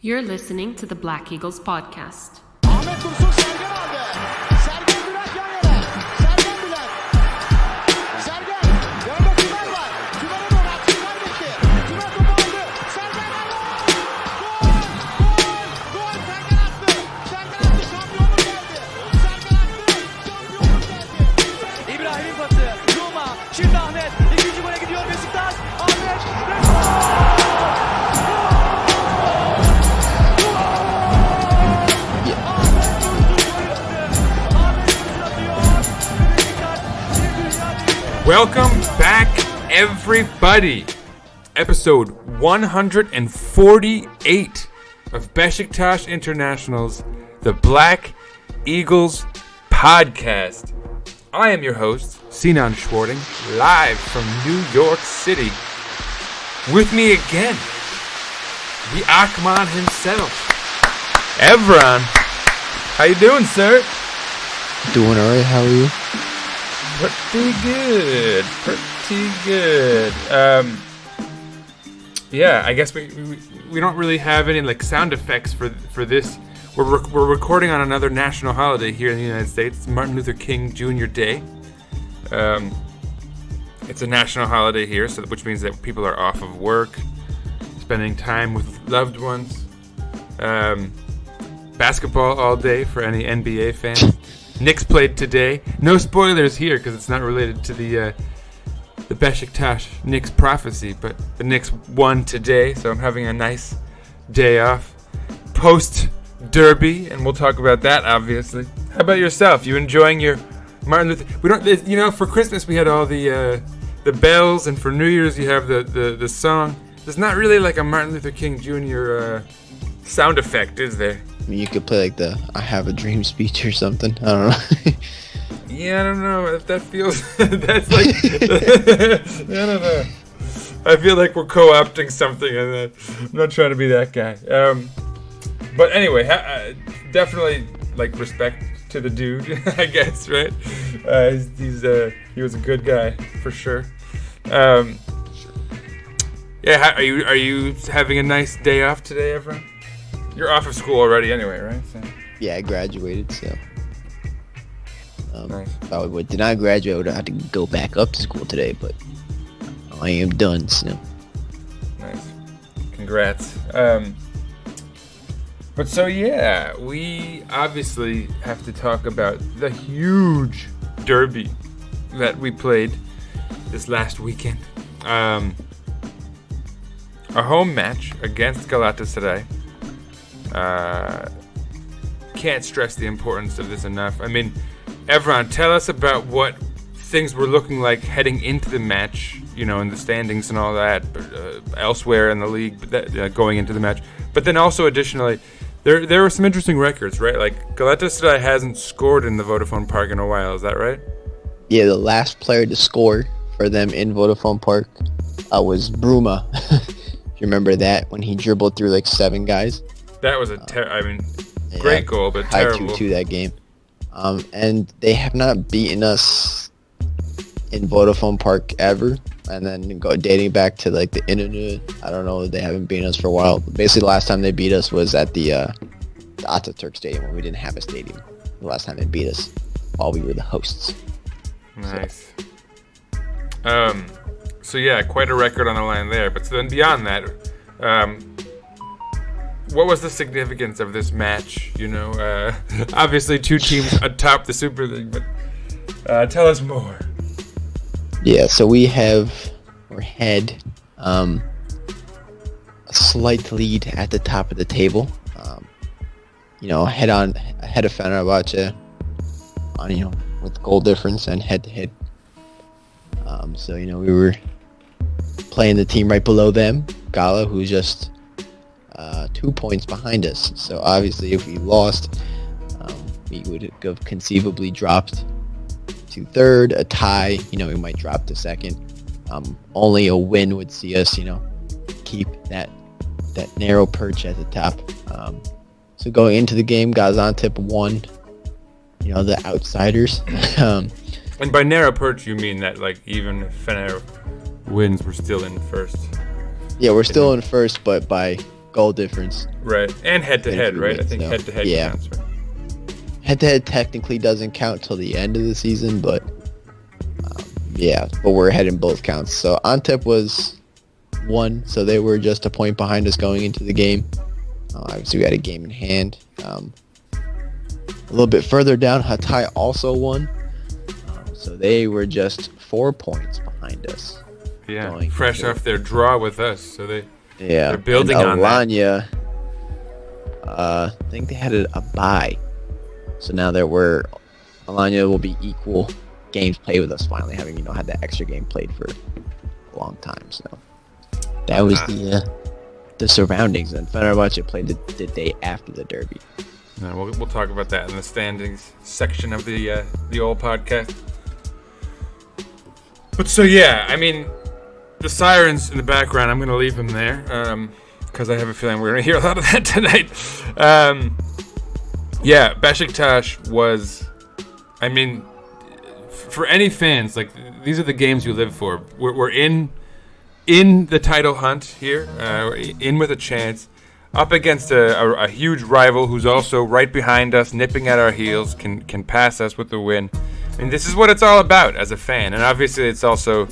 You're listening to the Black Eagles podcast. Ahmet Dursun Sergen aldı. Sergen Bülent yan yana. Sergen Bülent. Sergen. Yanında Süper var. Süper'e doğru attı. Süper gitti. Süper topu aldı. Sergen aldı. Gol! Gol! Sergen attı. Sergen attı. Şampiyonluk geldi. Sergen attı. Şampiyonluk geldi. İbrahim'in pası. Roma. Şimdi Ahmet. İkinci gole gidiyor Beşiktaş. Ahmet. Welcome back, everybody. Episode 148 of Beşiktaş International's The Black Eagles podcast. I am your host, Sinan Schwarting, live from New York City. With me again, the Akman himself, Evran. How you doing, sir? Doing alright, how are you? Pretty good. Yeah, I guess we don't really have any like sound effects for this. We're recording on another national holiday here in the United States. It's Martin Luther King Jr. Day. It's a national holiday here, which means that people are off of work, spending time with loved ones. Basketball all day for any NBA fans. Knicks played today. No spoilers here because it's not related to the Beşiktaş Knicks prophecy, but the Knicks won today, so I'm having a nice day off post derby, and we'll talk about that obviously. How about yourself? You enjoying your Martin Luther? We don't, you know, for Christmas we had all the bells, and for New Year's you have the song. There's not really like a Martin Luther King Jr. Sound effect, is there? I mean, you could play like the I Have a Dream speech or something. I don't know. Yeah, I don't know if that feels... that's like... I don't know. I feel like we're co-opting something, and I'm not trying to be that guy. But anyway, definitely like respect to the dude, I guess, right? He was a good guy for sure. Yeah, are you having a nice day off today, Evran? You're off of school already anyway, right? So. Yeah, I graduated, so. Nice. If I did not graduate, I would have had to go back up to school today, but I am done, so. Nice. Congrats. But so yeah, we obviously have to talk about the huge derby that we played this last weekend. Our home match against Galatasaray. Can't stress the importance of this enough. I mean, Evran, tell us about what things were looking like heading into the match, you know, in the standings and all that, elsewhere in the league, going into the match. But then also additionally, there were some interesting records, right? Like Galatasaray hasn't scored in the Vodafone Park in a while, is that right? Yeah, the last player to score for them in Vodafone Park was Bruma. You remember that when he dribbled through like 7 guys? That was great goal, but terrible. 5-2 that game. And they have not beaten us in Vodafone Park ever. And then dating back to like the internet, I don't know, they haven't beaten us for a while. Basically, the last time they beat us was at the Atatürk Stadium when we didn't have a stadium. The last time they beat us while we were the hosts. Nice. So yeah, quite a record on the line there. But so then beyond that, what was the significance of this match? You know, obviously 2 teams atop the Super League, but tell us more. Yeah, so we had a slight lead at the top of the table. Ahead of Fenerbahçe, with goal difference and head-to-head. So we were playing the team right below them, Gala, who's just 2 points behind us. So obviously, if we lost, we would have conceivably dropped to third. A tie, we might drop to second. Only a win would see us, keep that narrow perch at the top. So going into the game, Gaziantep won. The outsiders. And by narrow perch, you mean that like even if Fener wins, we're still in first. Yeah, we're still in first, but by goal difference. Right. And head-to-head, right? I think So, head-to-head yeah. counts, right? Head-to-head technically doesn't count till the end of the season, but but we're ahead in both counts. So Antep was 1, so they were just a point behind us going into the game. Obviously, we had a game in hand. A little bit further down, Hatay also won. So they were just 4 points behind us. Yeah, fresh off their draw with us, so they're building and on that. Alanya, I think they had a bye. So now Alanya will be equal games played with us finally, having had that extra game played for a long time. So that was the surroundings. And Fenerbahce played the day after the derby. No, we'll talk about that in the standings section of the old podcast. But so yeah, I mean, the sirens in the background, I'm going to leave them there because I have a feeling we're going to hear a lot of that tonight. Yeah, Beşiktaş was, I mean, for any fans, like, these are the games you live for. We're in the title hunt here. We're in with a chance. Up against a huge rival who's also right behind us, nipping at our heels, can pass us with the win. I mean, this is what it's all about as a fan. And obviously it's also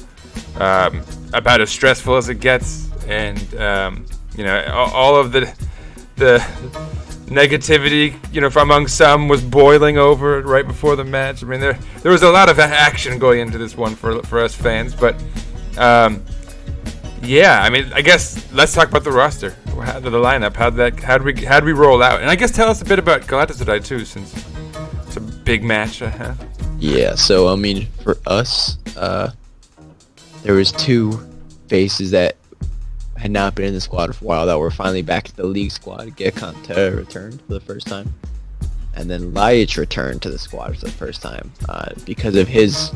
about as stressful as it gets. And, all of the negativity, among some was boiling over right before the match. I mean, there was a lot of action going into this one for us fans. But, yeah, I mean, I guess let's talk about the roster, the lineup. How'd we roll out? And I guess tell us a bit about Galatasaray too, since it's a big match. Yeah, so I mean, for us, there was 2 faces that had not been in the squad for a while that were finally back to the league squad. Gekante returned for the first time, and then Ljajic returned to the squad for the first time. Because of his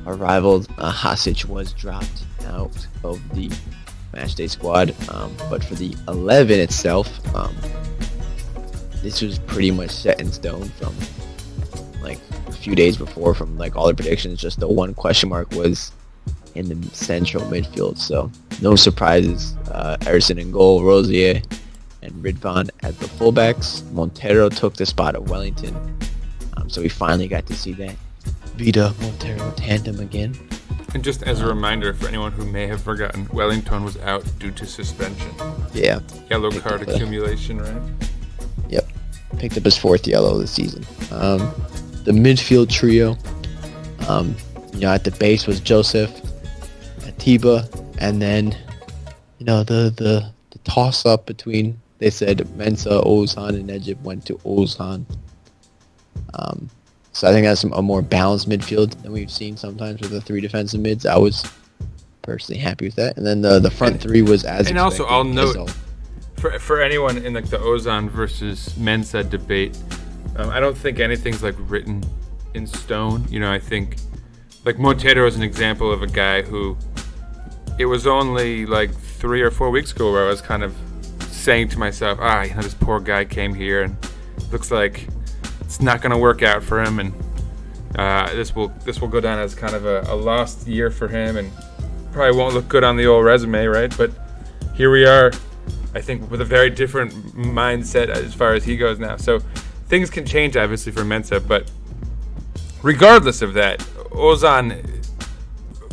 arrival, Hasic was dropped out of the matchday squad, but for the 11 itself, this was pretty much set in stone from like a few days before, from like all the predictions. Just the one question mark was in the central midfield, so no surprises. Ersin in goal, Rosier and Ridvan at the fullbacks. Montero took the spot of Wellington, so we finally got to see that Vida Montero tandem again. And just as a reminder for anyone who may have forgotten, Wellington was out due to suspension. Yeah. Yellow card accumulation, right? Yep. Picked up his 4th yellow this season. The midfield trio, at the base was Joseph, Atiba, and then, the toss-up between, they said Mensah, Oğuzhan, and Necip went to Oğuzhan. So I think that's a more balanced midfield than we've seen sometimes with the 3 defensive mids. I was personally happy with that. And then the front 3 was as and expected. Also, I'll note, for anyone in like the Ozan versus Mensah debate, I don't think anything's like written in stone. I think like Montero is an example of a guy who, it was only like 3 or 4 weeks ago where I was kind of saying to myself, this poor guy came here and looks like it's not going to work out for him, and this will go down as kind of a lost year for him, and probably won't look good on the old resume, right? But here we are, I think, with a very different mindset as far as he goes now. So things can change, obviously, for Mensah, but regardless of that, Ozan,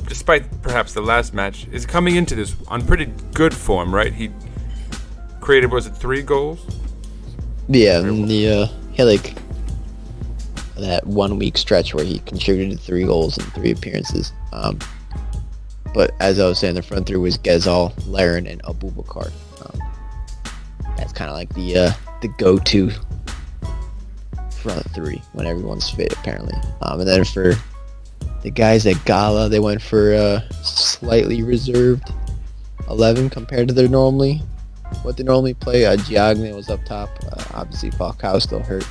despite perhaps the last match, is coming into this on pretty good form, right? He created, was it 3 goals? Yeah, he had like that 1 week stretch where he contributed 3 goals in 3 appearances. But as I was saying, the front 3 was Gezal, Larin, and Abubakar. That's kind of like the go-to front 3 when everyone's fit, apparently. And then for the guys at Gala, they went for a slightly reserved 11 compared to what they normally play. Giagne was up top. Obviously, Falcao still hurt.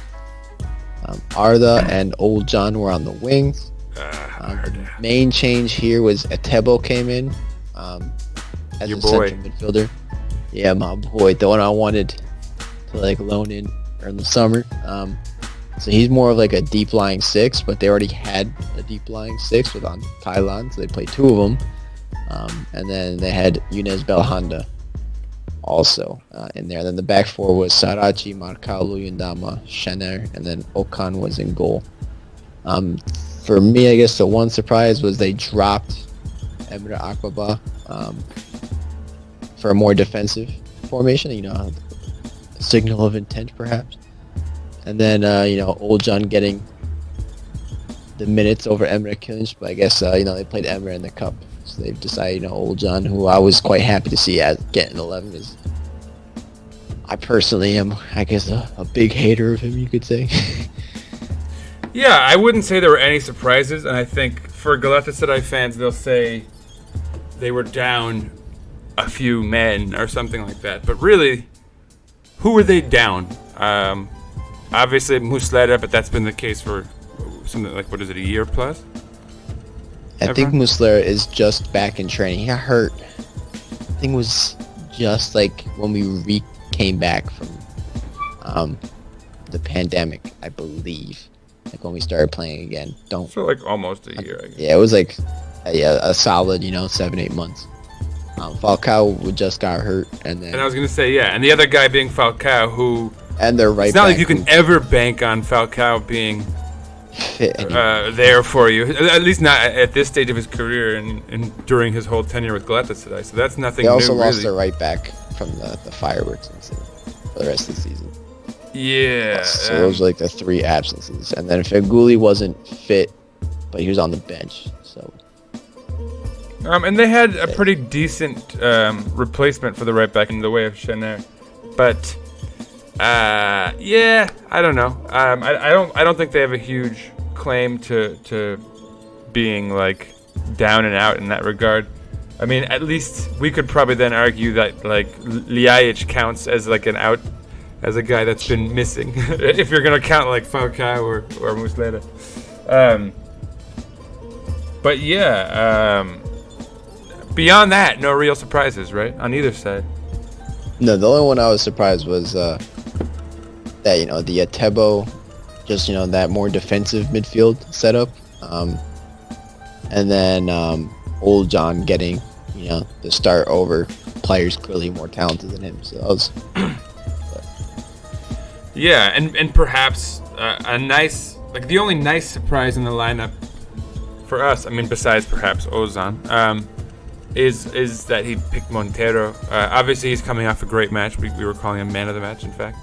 Arda and Old John were on the wings. The main change here was Etebo came in as Your a boy. central midfielder. Yeah, my boy, the one I wanted to like loan in the summer. So he's more of like a deep lying 6, but they already had a deep lying 6 with on Thailand, so they played 2 of them. And then they had Yunus Belhanda also in there. And then the back four was Sarachi, Markao, Luyendama, Schener, and then Okan was in goal. For me, I guess the one surprise was they dropped Emre Akbaba for a more defensive formation, a signal of intent perhaps. And then, Olcan getting the minutes over Emre Kılınç, but I guess, they played Emre in the cup. So they've decided, Olcan, who I was quite happy to see getting 11, is I personally am, I guess, a big hater of him, you could say. Yeah, I wouldn't say there were any surprises, and I think for Galatasaray fans, they'll say they were down a few men or something like that. But really, who were they down? Obviously, Muslera, but that's been the case for something like, what is it, a year plus? I think Muslera is just back in training. He got hurt. I think it was just like when we came back from the pandemic, I believe. Like when we started playing again. So like almost a year, I guess. Yeah, it was like a solid, 7-8 months. Falcao just got hurt, and I was gonna say, and the other guy being Falcao, who and they're right. It's not like you can ever bank on Falcao being fit there for you. At least not at this stage of his career and during his whole tenure with Galatasaray. So that's nothing new. They also lost really. their right back from the fireworks incident for the rest of the season. Yeah. So those were like the 3 absences, and then Feghouli wasn't fit, but he was on the bench. So. And they had a pretty decent replacement for the right back in the way of Schener, but I don't know. I don't think they have a huge claim to being like down and out in that regard. I mean, at least we could probably then argue that like Ljajic counts as like an out, as a guy that's been missing, if you're gonna count like Falcao or Muslera. But beyond that, no real surprises, right? On either side. No, the only one I was surprised was that, the Atebo, just, that more defensive midfield setup. And then Olcan getting, the start over players clearly more talented than him. So that was... Yeah, and perhaps a nice, like the only nice surprise in the lineup for us, I mean, besides perhaps Ozan, is that he picked Montero. Obviously, he's coming off a great match. We were calling him man of the match, in fact,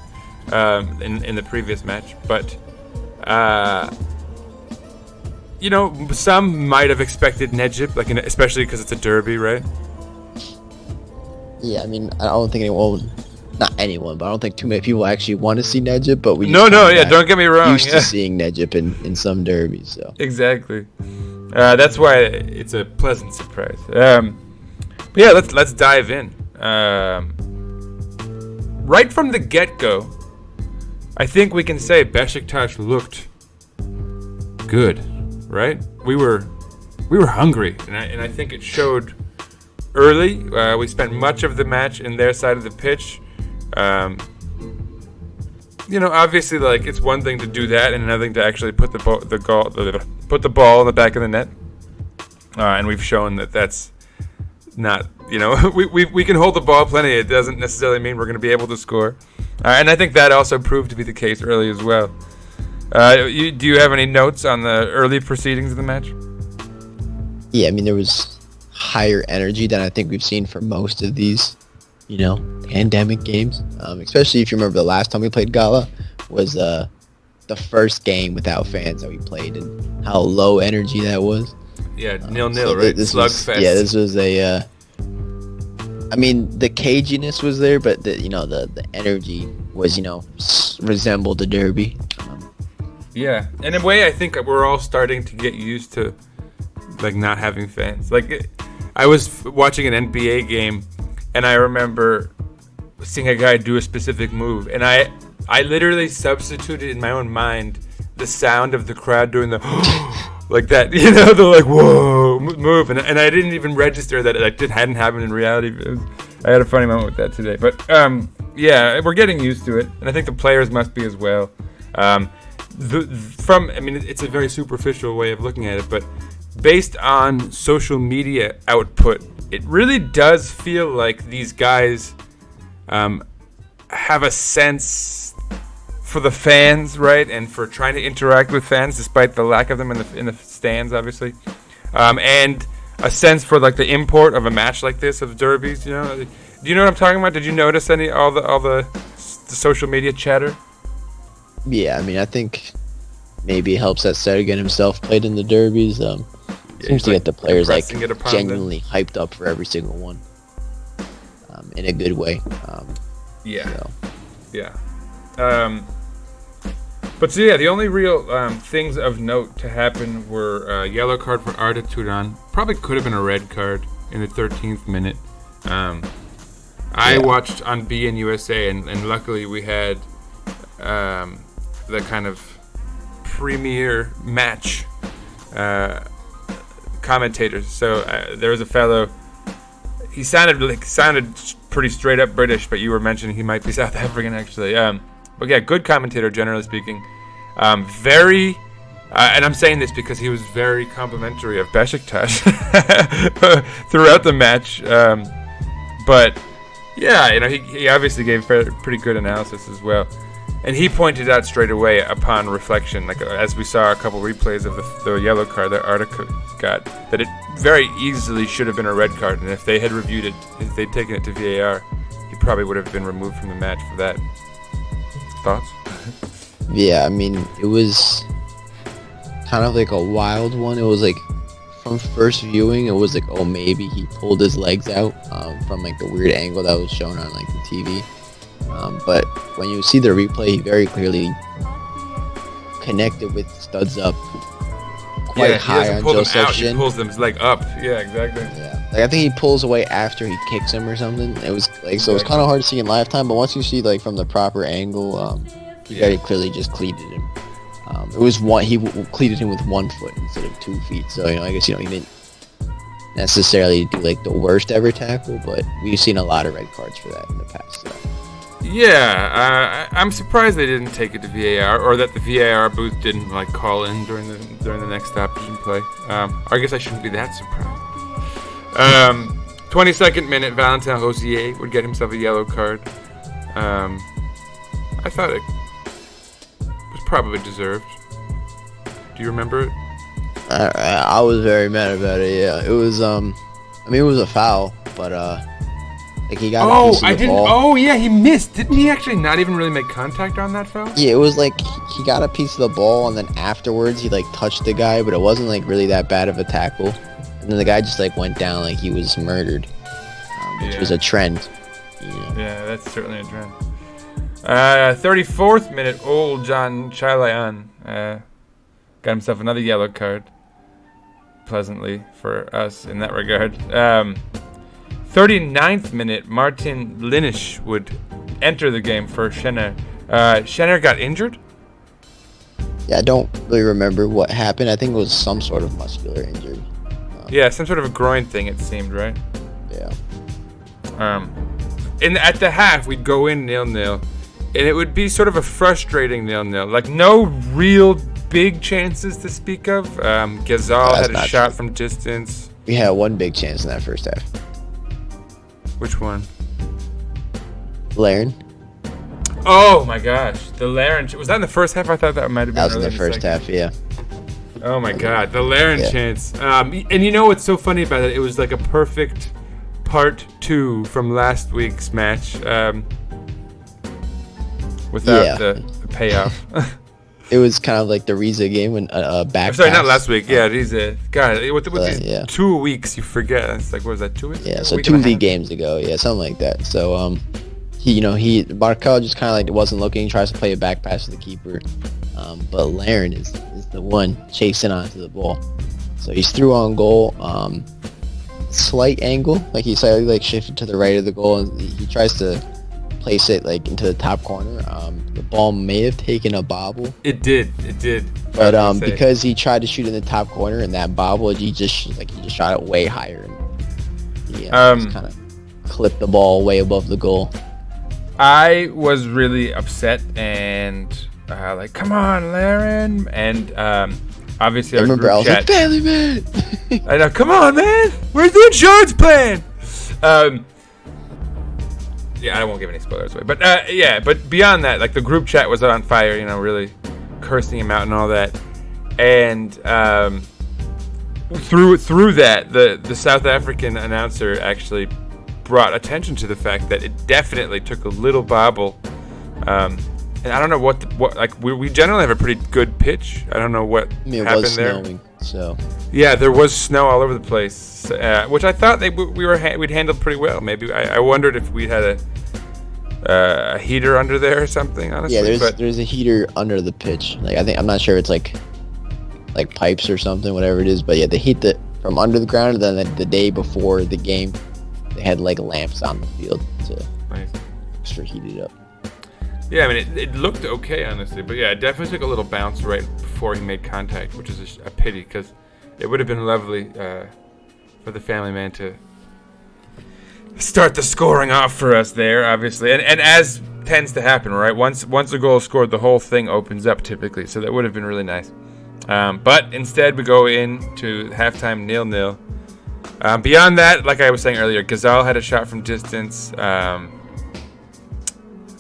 in the previous match. But, some might have expected Necip, especially because it's a derby, right? Yeah, I mean, I don't think anyone... Not anyone, but I don't think too many people actually want to see Necip, but we don't get me wrong. Used to seeing Necip in some derbies, so exactly. That's why it's a pleasant surprise. But yeah, let's dive in. Right from the get-go, I think we can say Beşiktaş looked good, right? We were hungry, and I think it showed early. We spent much of the match in their side of the pitch. Obviously, like it's one thing to do that, and another thing to actually put the ball in the back of the net. And we've shown that that's not, we can hold the ball plenty. It doesn't necessarily mean we're going to be able to score. And I think that also proved to be the case early as well. Do you have any notes on the early proceedings of the match? Yeah, I mean, there was higher energy than I think we've seen for most of these pandemic games, especially if you remember the last time we played Gala was the first game without fans that we played, and how low energy that was. Yeah, 0-0, right? Slugfest. This was a. I mean, the caginess was there, but the energy was resembled the derby. Yeah, in a way, I think we're all starting to get used to like not having fans. Like, I was watching an NBA game. And I remember seeing a guy do a specific move, and I literally substituted in my own mind the sound of the crowd doing the like that, the like whoa move, and I didn't even register that it hadn't happened in reality. I had a funny moment with that today, but we're getting used to it, and I think the players must be as well. It's a very superficial way of looking at it, but based on social media output, it really does feel like these guys have a sense for the fans, right, and for trying to interact with fans despite the lack of them in the stands, obviously, and a sense for like the import of a match like this, of derbies. You know, do you know what I'm talking about? Did you notice all the social media chatter? Yeah, I mean, I think maybe it helps that Sergen himself played in the derbies. Seems to get the players like genuinely hyped up for every single one, in a good way. But so yeah, the only real things of note to happen were yellow card for Arda Turan. Probably could have been a red card in the 13th minute. I watched on BN USA, and luckily we had the kind of premier match commentators. So there was a fellow. He sounded pretty straight up British, but you were mentioning he might be South African actually. But yeah, good commentator generally speaking. Very, and I'm saying this because he was very complimentary of Beşiktaş throughout the match. But yeah, you know, he obviously gave pretty good analysis as well. And he pointed out straight away upon reflection, like as we saw a couple replays of the yellow card that Arda got, that it very easily should have been a red card. And if they had reviewed it, if they'd taken it to VAR, he probably would have been removed from the match for that. Thoughts? Yeah, I mean, it was kind of like a wild one. It was like, from first viewing, it was like, oh, maybe he pulled his legs out from like the weird angle that was shown on like the TV. But when you see the replay, he very clearly connected with studs up quite high on Joseph's shin. He pulls them like up. Yeah, exactly. Yeah, like I think he pulls away after he kicks him or something. It was like so. It was kind of hard to see in lifetime, but once you see like from the proper angle, he very clearly just cleated him. It was he cleated him with 1 foot instead of 2 feet. So I guess he didn't necessarily do like the worst ever tackle, but we've seen a lot of red cards for that in the past. So. Yeah, I'm surprised they didn't take it to VAR, or that the VAR booth didn't like call in during the next stoppage play. I guess I shouldn't be that surprised. 22nd minute, Valentin Rosier would get himself a yellow card. I thought it was probably deserved. Do you remember it? I was very mad about it. Yeah, it was. I mean, it was a foul, but like he got a piece of the ball. Oh yeah, he missed. Didn't he actually not even really make contact on that foul? Yeah, it was like he got a piece of the ball, and then afterwards he like touched the guy, but it wasn't like really that bad of a tackle. And then the guy just like went down like he was murdered, which was a trend. You know? Yeah, that's certainly a trend. 34th minute, old John Chalayan got himself another yellow card. Pleasantly for us in that regard. 39th minute, Martin Linish would enter the game for Schenner. Schenner got injured? Yeah, I don't really remember what happened. I think it was some sort of muscular injury. Yeah, some sort of a groin thing, it seemed, right? Yeah. At the half, we'd go in 0-0, and it would be sort of a frustrating 0-0. Like, no real big chances to speak of. Ghazal had a shot from distance. We had one big chance in that first half. Which one? Laren. Oh my gosh, the Laren. Was that in the first half? I thought that might have been. That was in the first half, yeah. Oh my god, the Laren chance. And you know what's so funny about it? It was like a perfect part 2 from last week's match. Without the payoff. It was kind of like the Riza game when back. Sorry, not last week. Yeah, Riza. God, with these 2 weeks, you forget. It's like, what was that? 2 weeks? Yeah, so 2 league games ago. Yeah, something like that. So Markel just kind of like wasn't looking. Tries to play a back pass to the keeper, but Laren is the one chasing onto the ball. So he's through on goal. Slight angle, like he slightly like shifted to the right of the goal, and he tries to place it like into the top corner. The ball may have taken a bobble. It did. But because he tried to shoot in the top corner and that bobble, he just shot it way higher. And just kind of clipped the ball way above the goal. I was really upset and like, come on, Laren, and obviously I remember I was like, family man. I know, come on, man, where's the insurance plan? Yeah, I won't give any spoilers away. But but beyond that, like the group chat was on fire, really cursing him out and all that. And through that, the South African announcer actually brought attention to the fact that it definitely took a little bobble. And I don't know what we generally have a pretty good pitch. I don't know what happened there. It was snowing, so. Yeah, there was snow all over the place, which I thought we'd handled pretty well. Maybe I wondered if we had a heater under there or something. Honestly, Yeah, there's a heater under the pitch. Like I'm not sure if it's like pipes or something, whatever it is. But yeah, they heat from under the ground, and then the day before the game, they had like lamps on the field to extra heat it up. Yeah, I mean, it looked okay, honestly. But yeah, it definitely took a little bounce right before he made contact, which is a pity, because it would have been lovely for the family man to start the scoring off for us there, obviously. And as tends to happen, right? Once a goal is scored, the whole thing opens up typically. So that would have been really nice. But instead, we go into halftime 0-0. Beyond that, like I was saying earlier, Gazal had a shot from distance.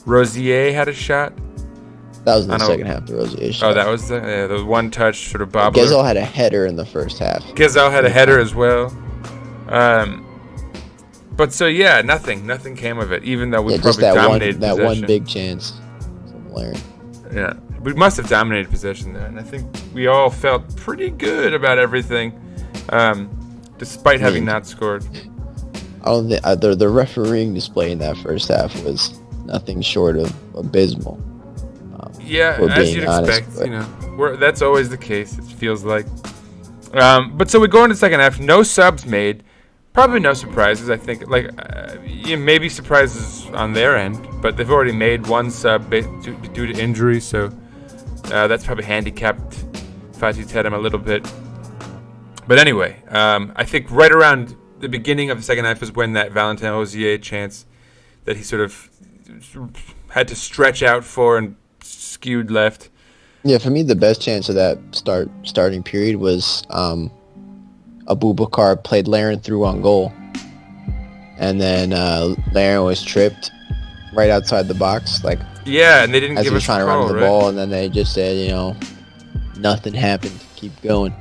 Rosier had a shot. That was in the second half, the Rosier shot. Oh, that was the one touch sort of bobbler. Gazal had a header in the first half. Gazal had a header as well. But so yeah, nothing came of it. Even though we probably dominated possession. That one big chance from Larry. Yeah, we must have dominated possession there, and I think we all felt pretty good about everything, despite having not scored. I don't think the refereeing display in that first half was nothing short of abysmal. Yeah, as you'd expect, that's always the case. It feels like. But so we go into the second half. No subs made. Probably no surprises. I think maybe surprises on their end, but they've already made one sub due to injury, so that's probably handicapped Fatih Terim a little bit. But anyway, I think right around the beginning of the second half is when that Valentin Rosier chance that he sort of had to stretch out for and skewed left. Yeah, for me, the best chance of that starting period was Abubakar played Laren through on goal, and then Laren was tripped right outside the box, like and they didn't as give he was us trying a to call, run the ball, and then they just said, nothing happened, keep going.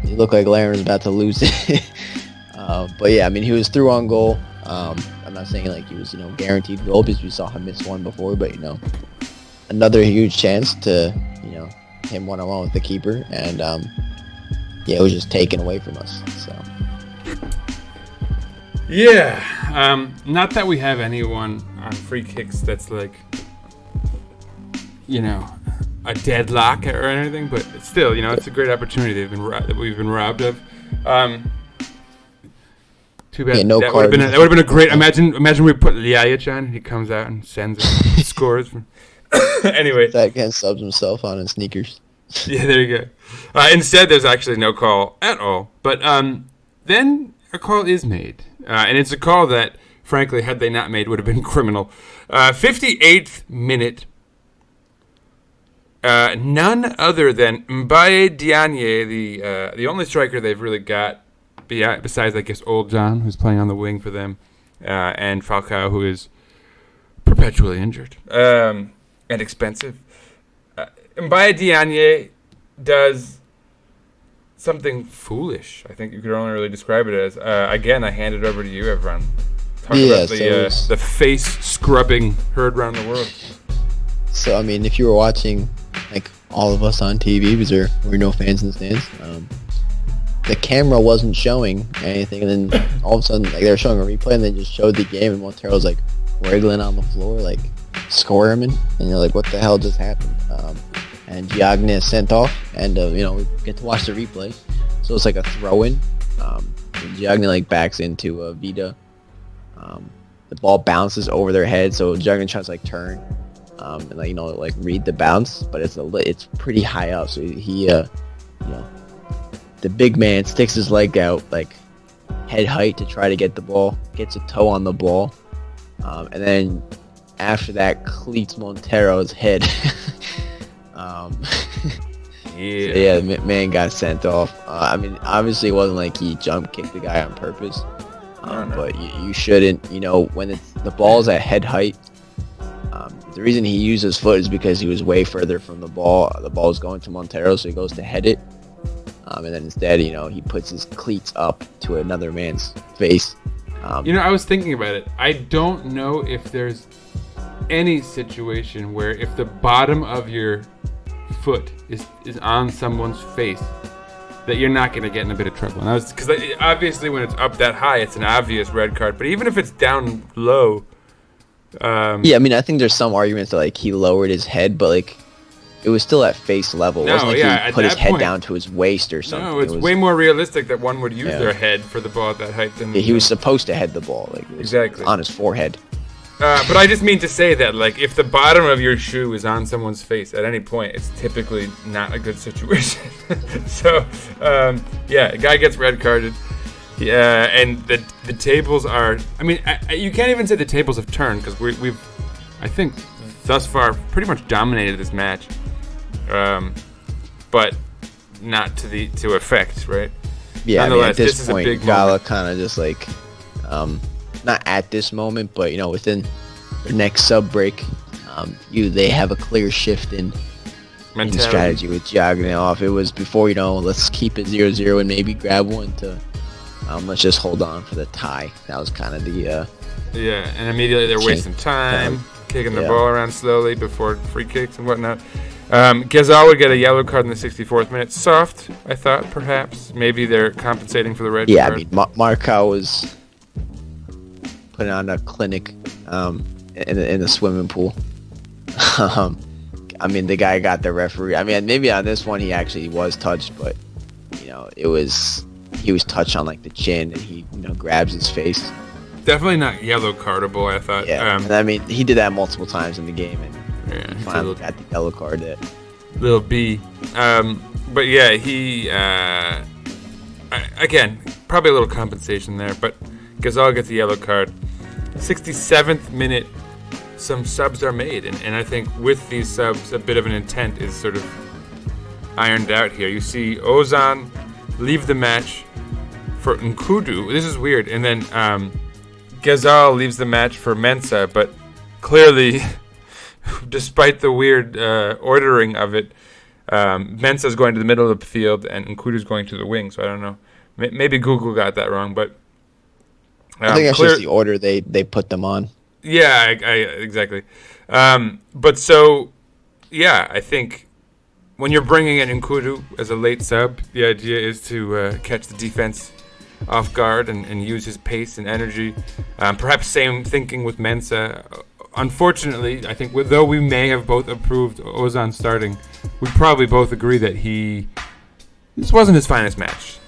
He looked like Laren was about to lose it, but yeah, I mean, he was through on goal. I'm not saying like he was guaranteed goal because we saw him miss one before, but another huge chance to him one-on-one with the keeper, and it was just taken away from us. So not that we have anyone on free kicks that's like a deadlock or anything, but still it's a great opportunity that we've been robbed of. Too bad. Yeah, that would have been a great. Imagine we put Ljajic on, and he comes out and sends it, scores. Anyway, that guy subs himself on in sneakers. Yeah, there you go. Instead, there's actually no call at all. But then a call is made, and it's a call that, frankly, had they not made, would have been criminal. 58th minute. None other than Mbaye Diagne, the only striker they've really got. Besides, I guess, Old John, who's playing on the wing for them, and Falcao, who is perpetually injured and expensive. Mbaye Diagne does something foolish. I think you could only really describe it as. Again, I hand it over to you, Evran. Talk about the face scrubbing heard around the world. So, I mean, if you were watching, like all of us on TV, because we're no fans in the stands, the camera wasn't showing anything, and then all of a sudden, like, they were showing a replay, and they just showed the game, and Montero was like wriggling on the floor, like squirming, and you're like, what the hell just happened? And Diagne is sent off, and we get to watch the replay. So it's like a throw-in. Diagne like backs into Vida. The ball bounces over their head, so Diagne tries to like turn and read the bounce, but it's pretty high up, so he the big man sticks his leg out like head height to try to get the ball, gets a toe on the ball, and then after that cleats Montero's head. The man got sent off. I mean, obviously it wasn't like he jump kicked the guy on purpose, but you shouldn't, when it's The ball's at head height. The reason he used his foot is because he was way further from the ball. The ball was going to Montero, so he goes to head it. And then instead, he puts his cleats up to another man's face. I was thinking about it. I don't know if there's any situation where if the bottom of your foot is on someone's face, that you're not going to get in a bit of trouble. And because obviously when it's up that high, it's an obvious red card. But even if it's down low, I think there's some arguments that he lowered his head, but it was still at face level. It wasn't he put his head down to his waist or something. No, it's way more realistic that one would use their head for the ball at that height than he was supposed to head the ball. Exactly on his forehead. But I just mean to say that if the bottom of your shoe is on someone's face at any point, it's typically not a good situation. So a guy gets red carded. Yeah, and the tables are. I mean, you can't even say the tables have turned because we've, I think, thus far pretty much dominated this match, but not to effect, right? Yeah, at this point, big Gala kind of just not at this moment, but within the next sub break, they have a clear shift in strategy with jogging off. It was before let's keep it 0-0 and maybe grab one to. Let's just hold on for the tie. That was kind of the and immediately they're wasting time, kicking the ball around slowly before free kicks and whatnot. Ghezal would get a yellow card in the 64th minute. Soft, I thought, perhaps. Maybe they're compensating for the red card. Yeah, I mean, Markow was putting on a clinic in the swimming pool. I mean, the guy got the referee. I mean, maybe on this one he actually was touched, but he was touched on the chin, and he grabs his face. Definitely not yellow cardable, I thought. Yeah, and I mean he did that multiple times in the game, and he finally got the yellow card. Little B, but yeah, he again probably a little compensation there, but Ghezal gets a yellow card. 67th minute, some subs are made, and I think with these subs, a bit of an intent is sort of ironed out here. You see Ozan leave the match for Nkudu. This is weird. And then Ghezal leaves the match for Mensah, but clearly, despite the weird ordering of it, Mensah's going to the middle of the field and Nkudu's going to the wing. So I don't know. Maybe Google got that wrong, but I think that's just the order they put them on. Yeah, exactly. But so, yeah, I think when you're bringing in Nkudu as a late sub, the idea is to catch the defense off guard and use his pace and energy. Perhaps same thinking with Mensah. Unfortunately, I think though we may have both approved Ozan starting, we probably both agree that this wasn't his finest match.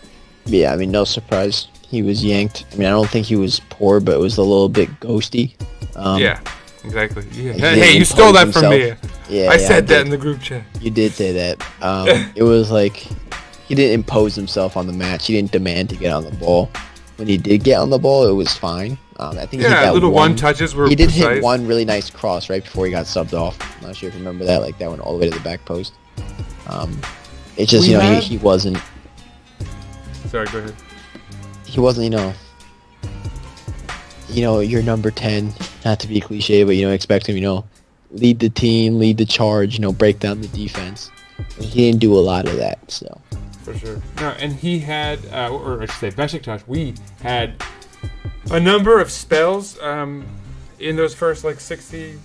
Yeah, I mean, no surprise. He was yanked. I mean, I don't think he was poor, but it was a little bit ghosty. Yeah, exactly. Yeah. Hey, you stole that from me. Yeah, I said that in the group chat. You did say that. It was he didn't impose himself on the match. He didn't demand to get on the ball. When he did get on the ball, it was fine. I think he hit that little one touches were He did precise. hit one really nice cross right before he got subbed off. I'm not sure if you remember that. That went all the way to the back post. It's just, he wasn't... Sorry, go ahead. He wasn't, you're number 10, not to be cliche, but, expect him, lead the team, lead the charge, break down the defense. And he didn't do a lot of that, so. For sure. No, and he had, or I should say, Beşiktaş, we had a number of spells in those first, 60,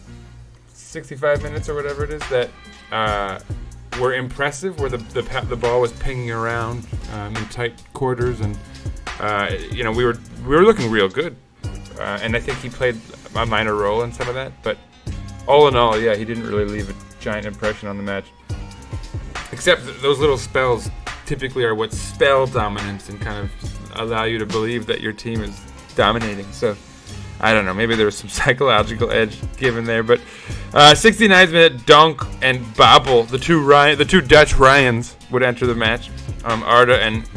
65 minutes or whatever it is that were impressive, where the ball was pinging around in tight quarters, and we were looking real good, and I think he played a minor role in some of that. But all in all, yeah, he didn't really leave a giant impression on the match. Except those little spells typically are what spell dominance and kind of allow you to believe that your team is dominating. So I don't know, maybe there was some psychological edge given there. But 69th minute, Donk and Babel, the two Dutch Ryans, would enter the match. Arda and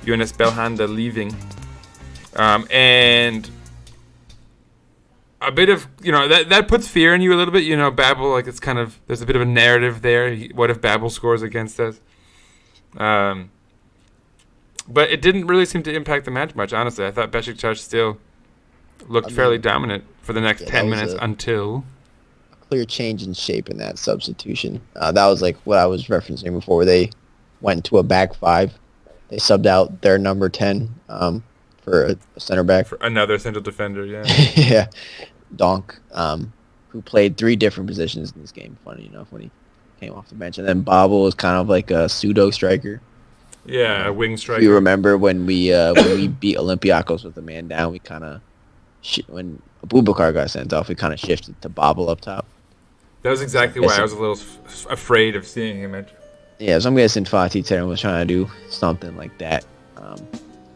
Jonas Belhanda leaving. And a bit of, that puts fear in you a little bit. Babel, it's kind of, there's a bit of a narrative there. What if Babel scores against us? But it didn't really seem to impact the match much, honestly. I thought Beşiktaş still looked fairly dominant for the next 10 minutes until... Clear change in shape in that substitution. That was like what I was referencing before, where they went to a back five. They subbed out their number 10 for a center back. For another central defender, yeah. Yeah. Donk, who played 3 different positions in this game, funny enough, when he came off the bench. And then Babel was kind of like a pseudo striker. Yeah, a wing striker. You remember when we beat Olympiacos with a man down, we kind of, when Abubakar got sent off, we kind of shifted to Babel up top. That was exactly why I was a little afraid of seeing him enter. Yeah, so I'm guessing Fatih Terim was trying to do something like that.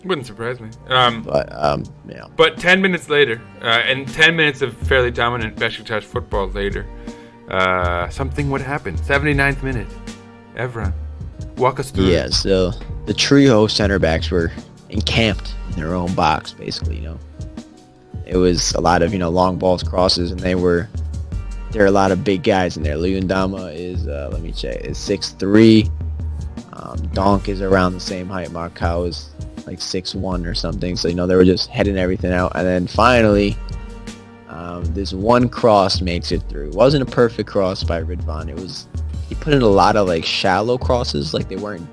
Wouldn't surprise me. Yeah. But 10 minutes later, and 10 minutes of fairly dominant Beşiktaş football later, something would happen. 79th minute. Evran, walk us through. Yeah, so the trio center backs were encamped in their own box, basically. It was a lot of long balls, crosses, and there are a lot of big guys in there. Luyendama is let me check, is 6'3". Donk is around the same height. Marcao is like 6'1" or something. So they were just heading everything out, and then finally, this one cross makes it through. It wasn't a perfect cross by Ridvan. He put in a lot of like shallow crosses, like they weren't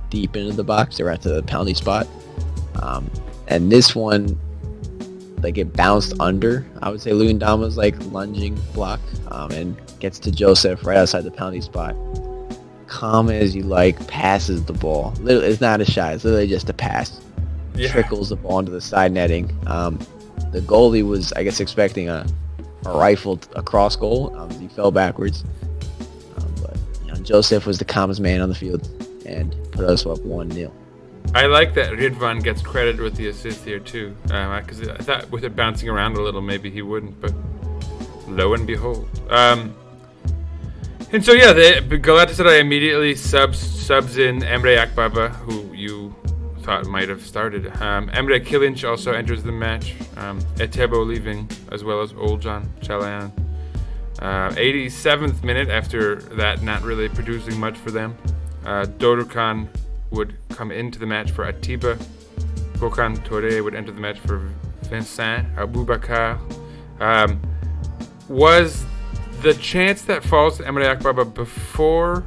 deep into the box. They were at the penalty spot, and this one, like, it bounced under, I would say, Luyendama's like lunging block, and gets to Joseph right outside the penalty spot. Calm as you like, passes the ball. It's not a shot, it's literally just a pass. Yeah. Trickles the ball into the side netting. The goalie was, I guess, expecting a rifled across goal. He fell backwards. But Joseph was the calmest man on the field and put us up 1-0. I like that Ridvan gets credit with the assist here too, because I thought with it bouncing around a little, maybe he wouldn't, but lo and behold. And so yeah, Galatasaray immediately subs in Emre Akbaba, who you thought might have started. Emre Kilinç also enters the match. Etebo leaving, as well as Olcan Çağlayan. 87th minute, after that not really producing much for them, Dorukhan would come into the match for Atiba. Gökhan Töre would enter the match for Vincent Abubakar. Was the chance that falls to Emre Akbaba before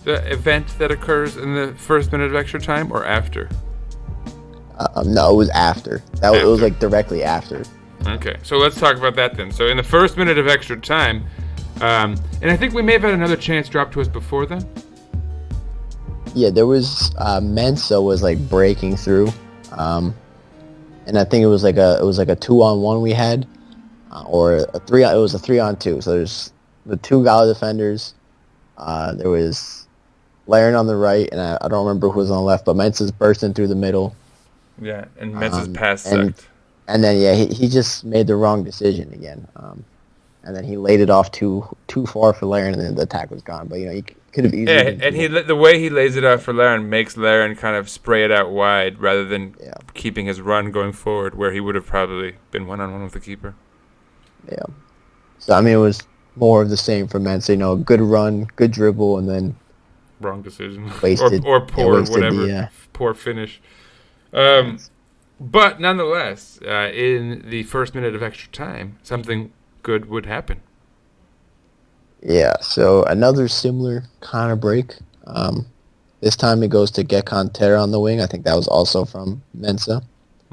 the event that occurs in the first minute of extra time, or after? No, it was after. It was like directly after. Okay, so let's talk about that then. So in the first minute of extra time, and I think we may have had another chance drop to us before then. Yeah, there was Mensa was like breaking through, and I think it was like a 2-on-1 we had, or a 3. It was a 3-on-2. So there's the 2 Gala defenders. There was Laren on the right, and I don't remember who was on the left, but Mensa's bursting through the middle. Yeah, and Mensa's pass sucked. And then he just made the wrong decision again. And then he laid it off too far for Laren, and then the attack was gone. But he could have easily. Yeah, and the way he lays it off for Laren makes Laren kind of spray it out wide rather than keeping his run going forward, where he would have probably been 1-on-1 with the keeper. Yeah. So it was more of the same for Mensa. Good run, good dribble, and then wrong decision, wasted, or poor, whatever, poor finish. But nonetheless, in the first minute of extra time, something good would happen. Yeah, so another similar kind of break. This time it goes to Gökhan Töre on the wing. I think that was also from Mensa.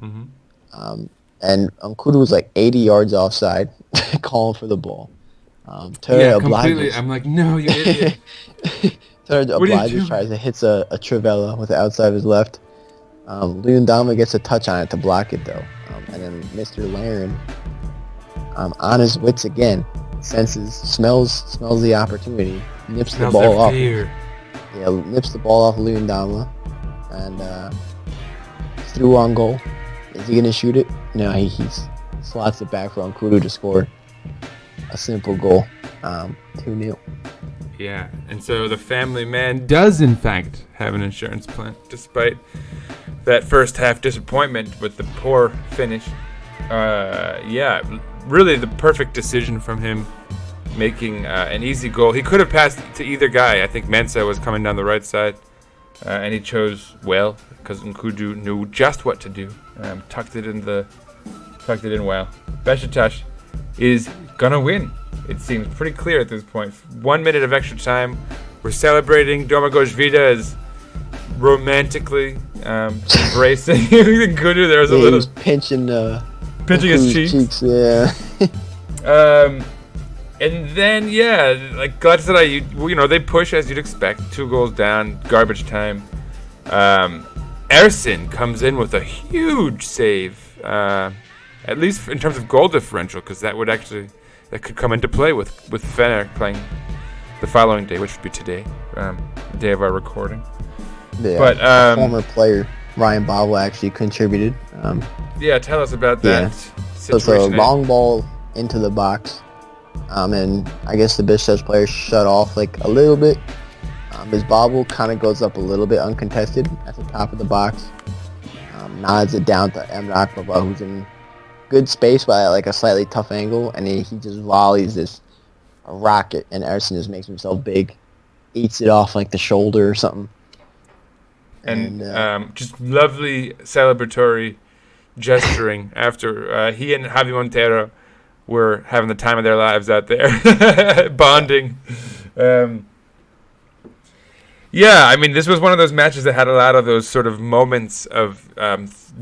Mm-hmm. And Nkudu was like 80 yards offside, calling for the ball. Töre completely. I'm like, no, you idiot. Töre obliges, tries to hit a Trivela with the outside of his left. Luyendama gets a touch on it to block it, though. And then Mr. Laren, on his wits again, smells the opportunity, nips the ball off. Yeah, nips the ball off Luyendama, and through on goal. Is he gonna shoot it? No, he slots it back for Nkudu to score a simple goal, 2-0. Yeah, and so the family man does in fact have an insurance plan, despite that first half disappointment with the poor finish. Really the perfect decision from him, making an easy goal. He could have passed to either guy. I think Mensa was coming down the right side. and he chose well because Nkudu knew just what to do. Tucked it in well. Beşiktaş is gonna win. It seems pretty clear at this point. 1 minute of extra time. We're celebrating. Domagoj Vida is romantically embracing Nkudu. There was a He little was pinching his cheeks. Yeah. And then, like Galatasaray, they push as you'd expect. 2 goals down, garbage time. Ersin comes in with a huge save, at least in terms of goal differential, because that could come into play with Fener playing the following day, which would be today, the day of our recording. Yeah, but former player Ryan Babel actually contributed. Tell us about that So it's a situation. long ball into the box. And I guess the Beşiktaş player shut off like a little bit. His bobble kind of goes up a little bit uncontested at the top of the box. Nods it down to Emre Akbaba, who's in good space but at like a slightly tough angle, and he just volleys a rocket, and Ersin just makes himself big, eats it off like the shoulder or something. And just lovely celebratory gesturing after he and Javi Montero were having the time of their lives out there, bonding. This was one of those matches that had a lot of those sort of moments of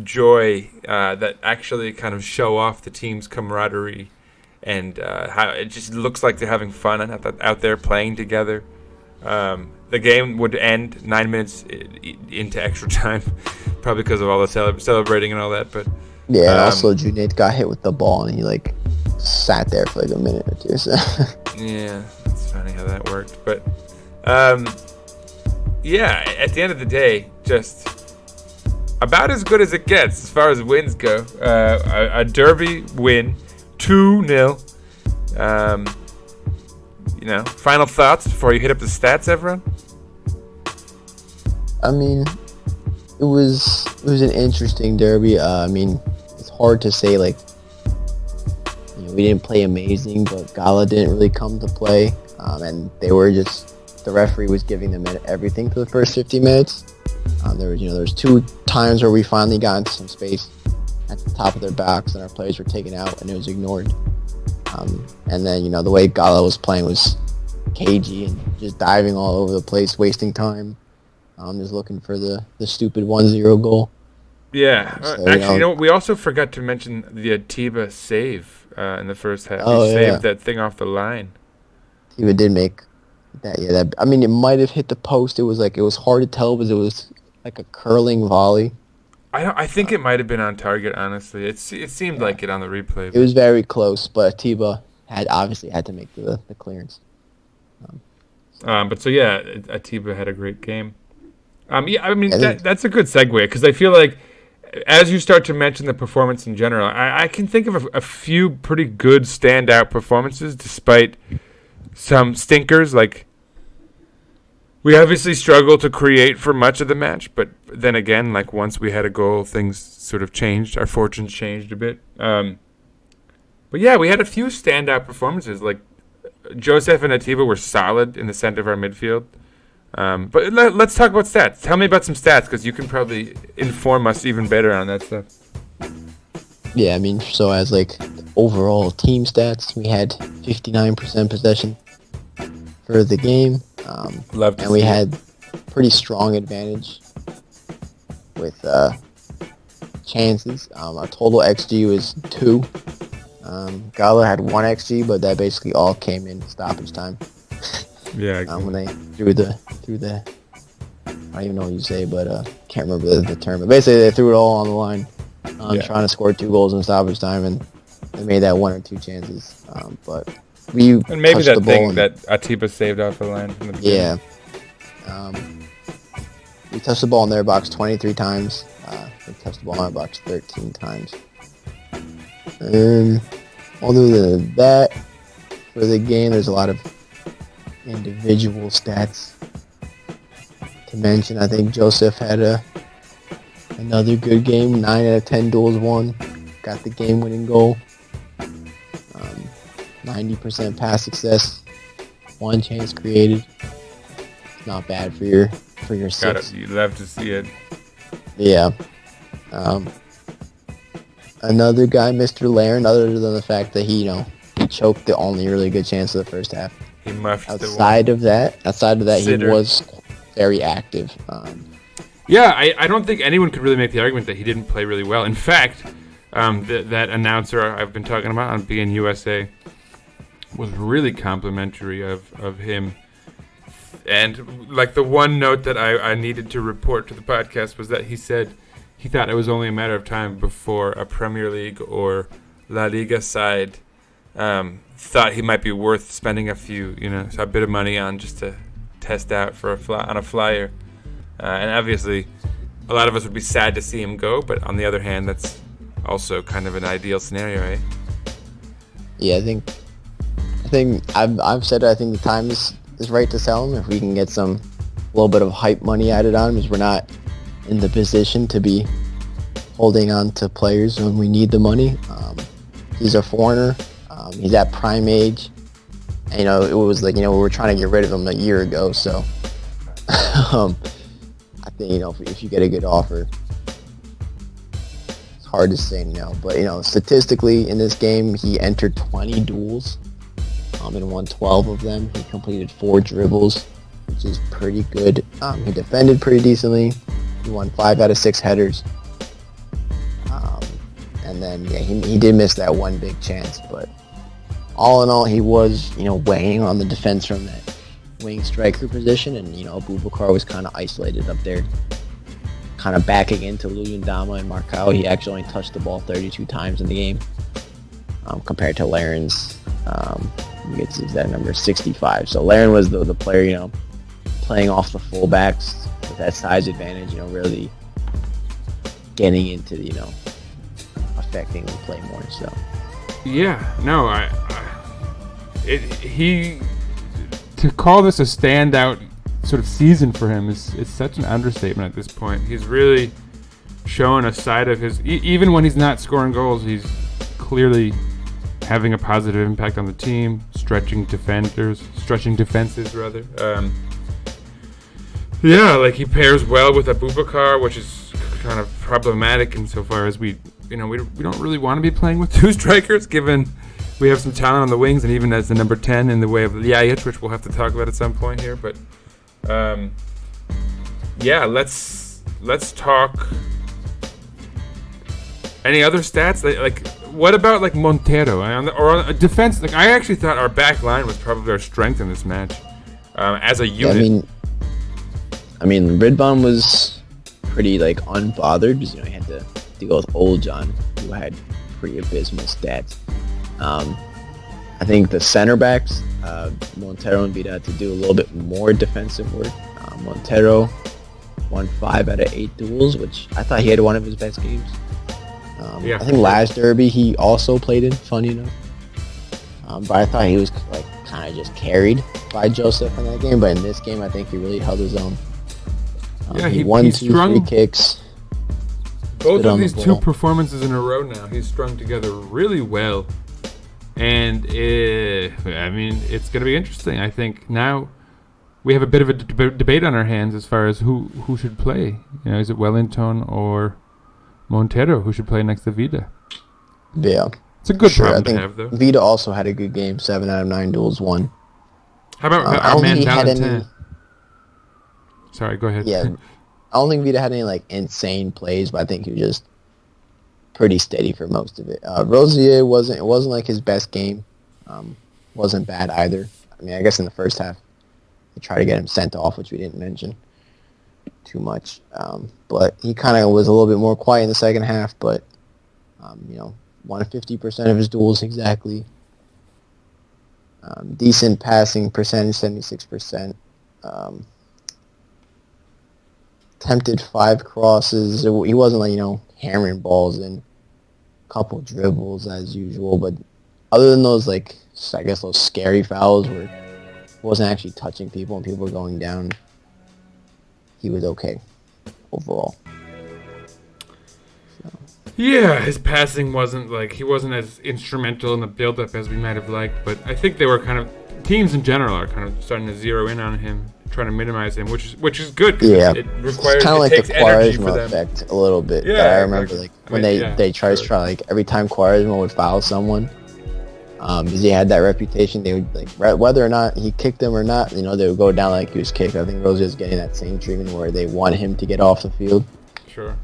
joy that actually kind of show off the team's camaraderie and how it just looks like they're having fun out there playing together. The game would end 9 minutes into extra time, probably because of all the celebrating and all that. But also Junaid got hit with the ball and he like sat there for like a minute or two. So. Yeah, it's funny how that worked. But at the end of the day, just about as good as it gets as far as wins go. A derby win, 2-0. Final thoughts before you hit up the stats, Evran? It was an interesting derby. It's hard to say like we didn't play amazing, but Gala didn't really come to play, and they were the referee was giving them everything for the first 50 minutes. There was 2 times where we finally got into some space at the top of their backs, and our players were taken out, and it was ignored. And then the way Gala was playing was cagey and just diving all over the place, wasting time. Just looking for the stupid 1-0 goal. Yeah, So, we also forgot to mention the Atiba save in the first half. Oh, he yeah. saved that thing off the line. Atiba did make that. Yeah, it might have hit the post. It was hard to tell because it was like a curling volley. I think it might have been on target. Honestly, it seemed like it on the replay. It was very close, but Atiba obviously had to make the clearance. Atiba had a great game. That's a good segue because I feel like as you start to mention the performance in general, I can think of a few pretty good standout performances despite some stinkers. Like, we obviously struggled to create for much of the match, but then again, like once we had a goal, things sort of changed. Our fortunes changed a bit. We had a few standout performances. Like Joseph and Atiba were solid in the center of our midfield. But let's talk about stats. Tell me about some stats because you can probably inform us even better on that stuff. Yeah, so as like overall team stats, we had 59% possession for the game. Love to and we see it. had pretty strong advantage with chances. Our total XG was 2. Gala had 1 XG, but that basically all came in stoppage time. Yeah. When they threw the I don't even know what you say, but can't remember the term. But basically, they threw it all on the line, trying to score 2 goals in stoppage time, and they made that 1 or 2 chances. But we And maybe touched that the thing ball that Atiba saved off the line from the beginning. Yeah. We touched the ball in their box 23 times. We touched the ball in our box 13 times. Other than that, for the game, there's a lot of individual stats to mention. I think Joseph had another good game. 9 out of 10 duels won. Got the game-winning goal. 90% pass success. 1 chance created. Not bad for your for your six. You'd love to see it. Yeah. Another guy, Mr. Laren, other than the fact that he choked the only really good chance of the first half. He muffed outside of that, Sitter. he was very active. Yeah, I don't think anyone could really make the argument that he didn't play really well. In fact, that announcer I've been talking about on BN USA was really complimentary of him. And like the one note that I needed to report to the podcast was that he said he thought it was only a matter of time before a Premier League or La Liga side thought he might be worth spending a bit of money on just to test out for on a flyer. And obviously, a lot of us would be sad to see him go, but on the other hand, that's also kind of an ideal scenario, right? Yeah, I think I've said I think the time is right to sell him if we can get a little bit of hype money added on him, because we're not in the position to be holding on to players when we need the money. He's a foreigner. He's at prime age. And, it was like, we were trying to get rid of him a year ago. So, I think, if you get a good offer, it's hard to say no. But, statistically in this game, he entered 20 duels and won 12 of them. He completed 4 dribbles, which is pretty good. He defended pretty decently. He won 5 out of 6 headers. And then, he did miss that one big chance. But all in all, he was, weighing on the defense from that wing striker position. And, Boubacar was kind of isolated up there, kind of backing into Luyendama and Marcao. He actually only touched the ball 32 times in the game, compared to Laren's, you get to that number, 65. So Laren was the player, playing off the fullbacks with that size advantage, really getting into the, affecting the play more. So yeah, no, to call this a standout sort of season for him is such an understatement at this point. He's really shown a side of his, even when he's not scoring goals, he's clearly having a positive impact on the team, stretching defenses rather. Yeah, like he pairs well with Abubakar, which is kind of problematic insofar as we don't really want to be playing with 2 strikers, given we have some talent on the wings, and even as the number 10 in the way of Ljajic, which we'll have to talk about at some point here. But yeah, let's talk. Any other stats? Like what about like Montero or on defense? Like I actually thought our back line was probably our strength in this match as a unit. I mean, Ridvan was pretty unbothered because he had to go with Old John, who had pretty abysmal stats. I think the center backs, Montero and Vida, had to do a little bit more defensive work. Montero won 5 out of 8 duels, which I thought he had one of his best games. I think last derby he also played in, funny enough. But I thought he was kind of just carried by Joseph in that game. But in this game, I think he really held his own. He won 2 free kicks. Both of these 2 performances in a row now, he's strung together really well. And, it's going to be interesting. I think now we have a bit of a debate on our hands as far as who should play. Is it Wellington or Montero who should play next to Vida? Yeah. It's a good problem to have, though. Vida also had a good game, 7 out of 9 duels won. How about our man Valentin? Sorry, go ahead. Yeah. I don't think Vida had any insane plays, but I think he was just pretty steady for most of it. Rosier wasn't his best game. Wasn't bad either. I mean, I guess in the first half they tried to get him sent off, which we didn't mention too much. But he kind of was a little bit more quiet in the second half. But won 50% of his duels exactly. Decent passing percentage, 76%. Attempted 5 crosses. He wasn't hammering balls in, a couple dribbles as usual. But other than those those scary fouls where he wasn't actually touching people and people were going down, he was okay overall. So. Yeah, his passing wasn't he wasn't as instrumental in the build-up as we might have liked. But I think they were kind of teams in general are kind of starting to zero in on him, trying to minimize him, which is good. 'Cause Yeah, it requires kind of like takes the energy for Quaresma them. effect a little bit. Yeah, That I remember exactly. like when they try like every time Quaresma would foul someone, because he had that reputation, they would like whether or not he kicked them or not, they would go down like he was kicked. I think Rosier's getting that same treatment where they want him to get off the field. Sure,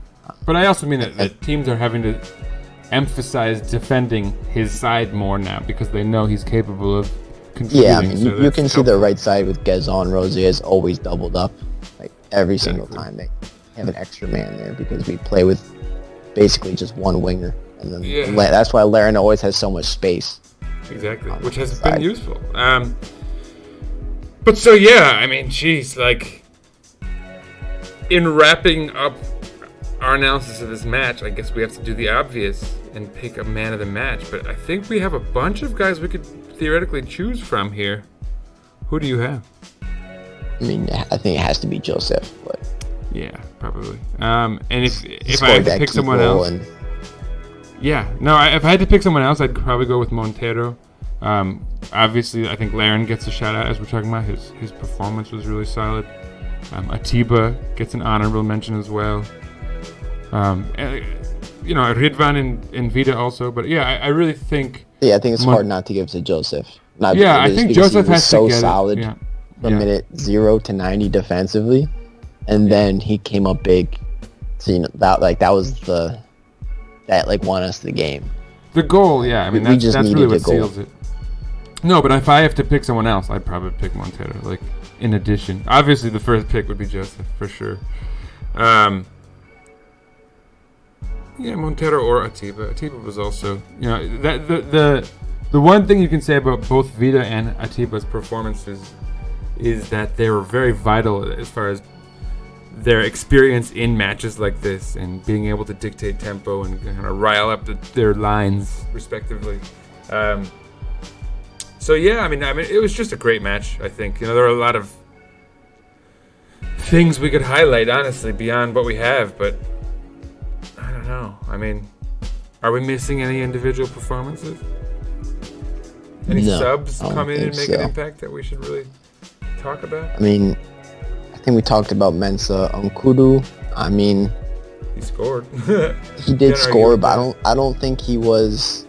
but I also mean that teams are having to emphasize defending his side more now because they know he's capable of contributing. Yeah, I mean, so you can see the helpful. right side with Gazon. Rosier is always doubled up, like every single time they have an extra man there because we play with basically just one winger, and then that's why Laren always has so much space. Exactly, which the has side. been useful. But so yeah, I mean, geez, like in wrapping up our analysis of this match, I guess we have to do the obvious and pick a man of the match. But I think we have a bunch of guys we could theoretically choose from here. Who do you have? I mean, I think it has to be Joseph, but Yeah, probably. And if I scored had to that pick key someone goal else, and if I had to pick someone else, I'd probably go with Montero. Obviously, I think Laren gets a shout out as we're talking about. His performance was really solid. Atiba gets an honorable mention as well. Ridvan and Vida also. But yeah, I really think. Yeah, I think it's hard not to give to Joseph. I think because Joseph he was has so to get solid it. from minute 0 to 90 defensively, and then he came up big. So that was that won us the game. The goal, yeah. I mean, We just that's needed really what the goal. seals it. No, but if I have to pick someone else, I'd probably pick Montero. Like, in addition, obviously the first pick would be Joseph for sure. Montero or Atiba. Atiba was also, the one thing you can say about both Vida and Atiba's performances is that they were very vital as far as their experience in matches like this and being able to dictate tempo and kind of rile up their lines respectively. So yeah, I mean, it was just a great match. I think there are a lot of things we could highlight, honestly, beyond what we have. But I don't know. I mean, are we missing any individual performances? Any subs come in and make an impact that we should really talk about? I mean, I think we talked about Mensah Nkudu. I mean, he scored. He did score, but I don't think he was.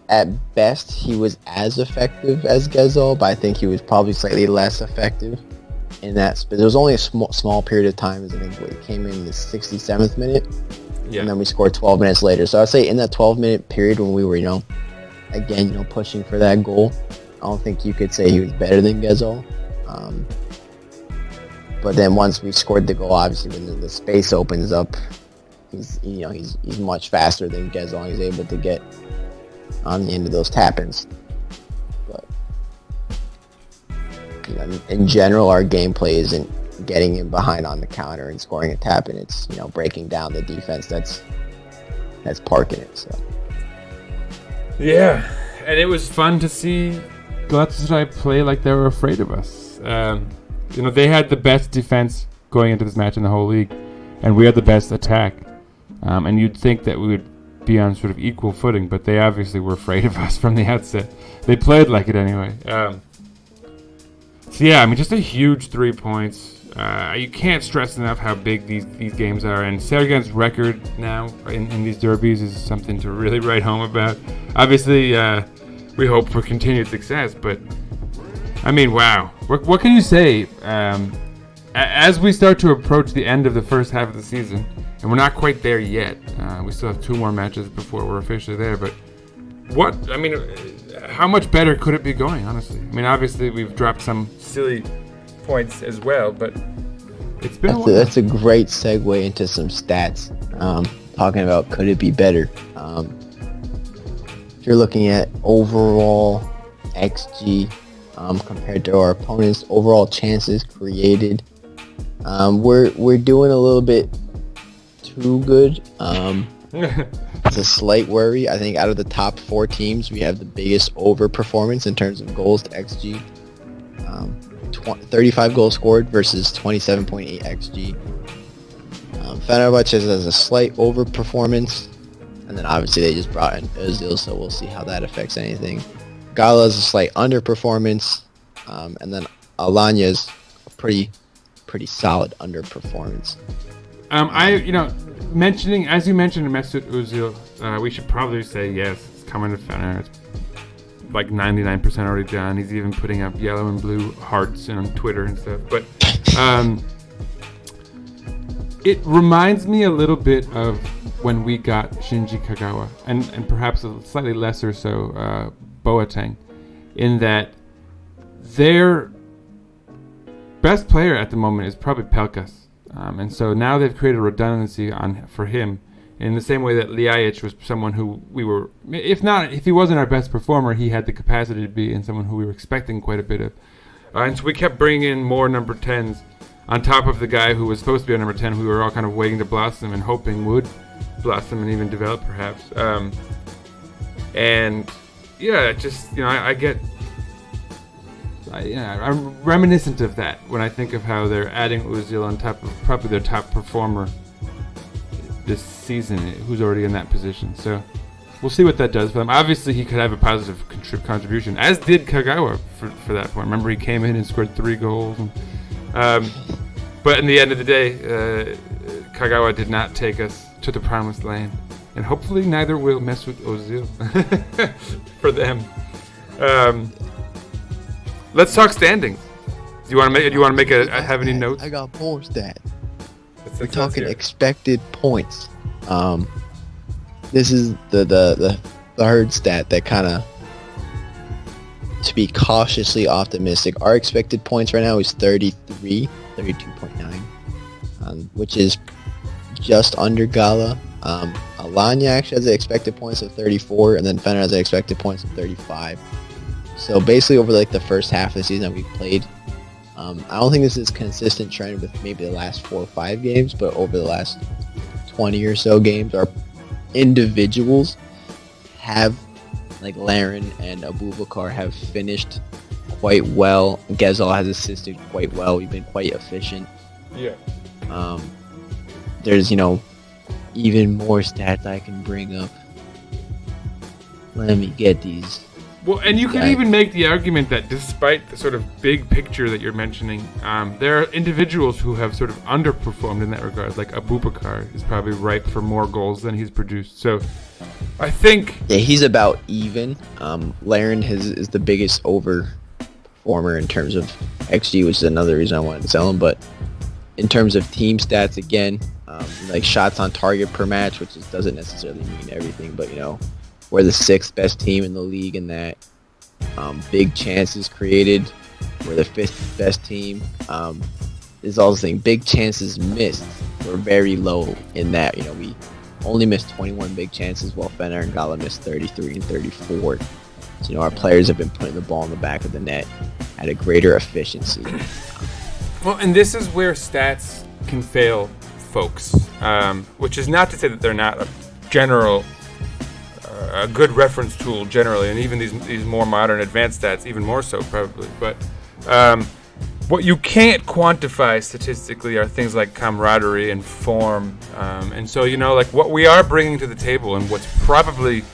At best, he was as effective as Gezal, but I think he was probably slightly less effective in that. But there was only a small period of time. I think he came in the 67th minute, and then we scored 12 minutes later. So I'd say in that 12-minute period when we were, again, pushing for that goal, I don't think you could say he was better than Gezal. But then once we scored the goal, obviously when the space opens up, he's much faster than Gezal. He's able to get on the end of those tap-ins. But in general, our gameplay isn't getting in behind on the counter and scoring a tap-in. It's breaking down the defense that's parking it. So yeah, and it was fun to see Galatasaray play like they were afraid of us. They had the best defense going into this match in the whole league, and we had the best attack. And you'd think that we would be on sort of equal footing, but they obviously were afraid of us from the outset. They played like it anyway. So yeah, I mean, just a huge 3 points. You can't stress enough how big these games are, and Sergen's record now in these derbies is something to really write home about. Obviously, we hope for continued success, but I mean, wow. What can you say as we start to approach the end of the first half of the season? And we're not quite there yet. We still have 2 more matches before we're officially there. But how much better could it be going, honestly? I mean, obviously we've dropped some silly points as well, but it's been a while. That's a great segue into some stats. Talking about could it be better? If you're looking at overall XG compared to our opponents' overall chances created, we're doing a little bit too good. It's a slight worry. I think out of the top 4 teams, we have the biggest overperformance in terms of goals to XG. 35 goals scored versus 27.8 XG. Fenerbahce has a slight overperformance, and then obviously they just brought in Özil, so we'll see how that affects anything. Gala's a slight underperformance, and then Alanya's a pretty solid underperformance. Mentioning, as you mentioned, Mesut Ozil, we should probably say yes, it's coming to Fener. It's like 99% already done. He's even putting up yellow and blue hearts on Twitter and stuff. But it reminds me a little bit of when we got Shinji Kagawa, and perhaps a slightly lesser so Boateng, in that their best player at the moment is probably Pelkas. And so now they've created redundancy for him in the same way that Ljajic was someone who we were, if he wasn't our best performer, he had the capacity to be, and someone who we were expecting quite a bit of. And so we kept bringing in more number 10s on top of the guy who was supposed to be a number 10, who we were all kind of waiting to blossom and hoping would blossom and even develop perhaps. And yeah, just, I'm reminiscent of that when I think of how they're adding Ozil on top of probably their top performer this season, who's already in that position. So we'll see what that does for them. Obviously, he could have a positive contribution, as did Kagawa for that point. Remember, he came in and scored 3 goals. But in the end of the day, Kagawa did not take us to the promised land. And hopefully neither will Mesut Ozil for them. Let's talk standings. Do you want to make have any notes? I got more stats. We're Let's talking hear it. expected points. This is the third stat that kind of, to be cautiously optimistic, our expected points right now is 32.9, which is just under Gala. Alanya actually has the expected points of 34, and then Fener has the expected points of 35. So basically over like the first half of the season that we've played, I don't think this is consistent trend with maybe the last 4 or 5 games, but over the last 20 or so games, our individuals have, like Laren and Abubakar, have finished quite well. Gezal has assisted quite well. We've been quite efficient. Yeah. There's, even more stats I can bring up. Let me get these. Well, and you can even make the argument that despite the sort of big picture that you're mentioning, there are individuals who have sort of underperformed in that regard. Like Abubakar is probably ripe for more goals than he's produced. So I think... Yeah, he's about even. Laren is the biggest overperformer in terms of XG, which is another reason I wanted to sell him. But in terms of team stats, again, like shots on target per match, which doesn't necessarily mean everything, but, we're the 6th best team in the league in that. Big chances created, we're the 5th best team. Is also saying big chances missed, we're very low in that. We only missed 21 big chances, while Fener and Gala missed 33 and 34. So our players have been putting the ball in the back of the net at a greater efficiency. Well, and this is where stats can fail folks, which is not to say that they're not a good reference tool generally, and even these more modern advanced stats even more so probably. But what you can't quantify statistically are things like camaraderie and form, and so like what we are bringing to the table and what's probably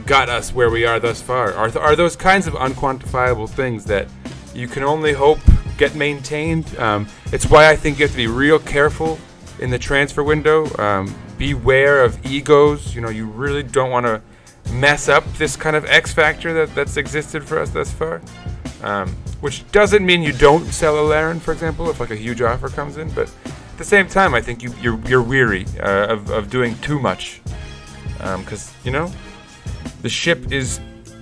got us where we are thus far are those kinds of unquantifiable things that you can only hope get maintained. It's why I think you have to be real careful in the transfer window. Beware of egos. You really don't want to mess up this kind of X factor that's existed for us thus far. Which doesn't mean you don't sell a Laren, for example, if like a huge offer comes in. But at the same time, I think you're weary of doing too much, because the ship is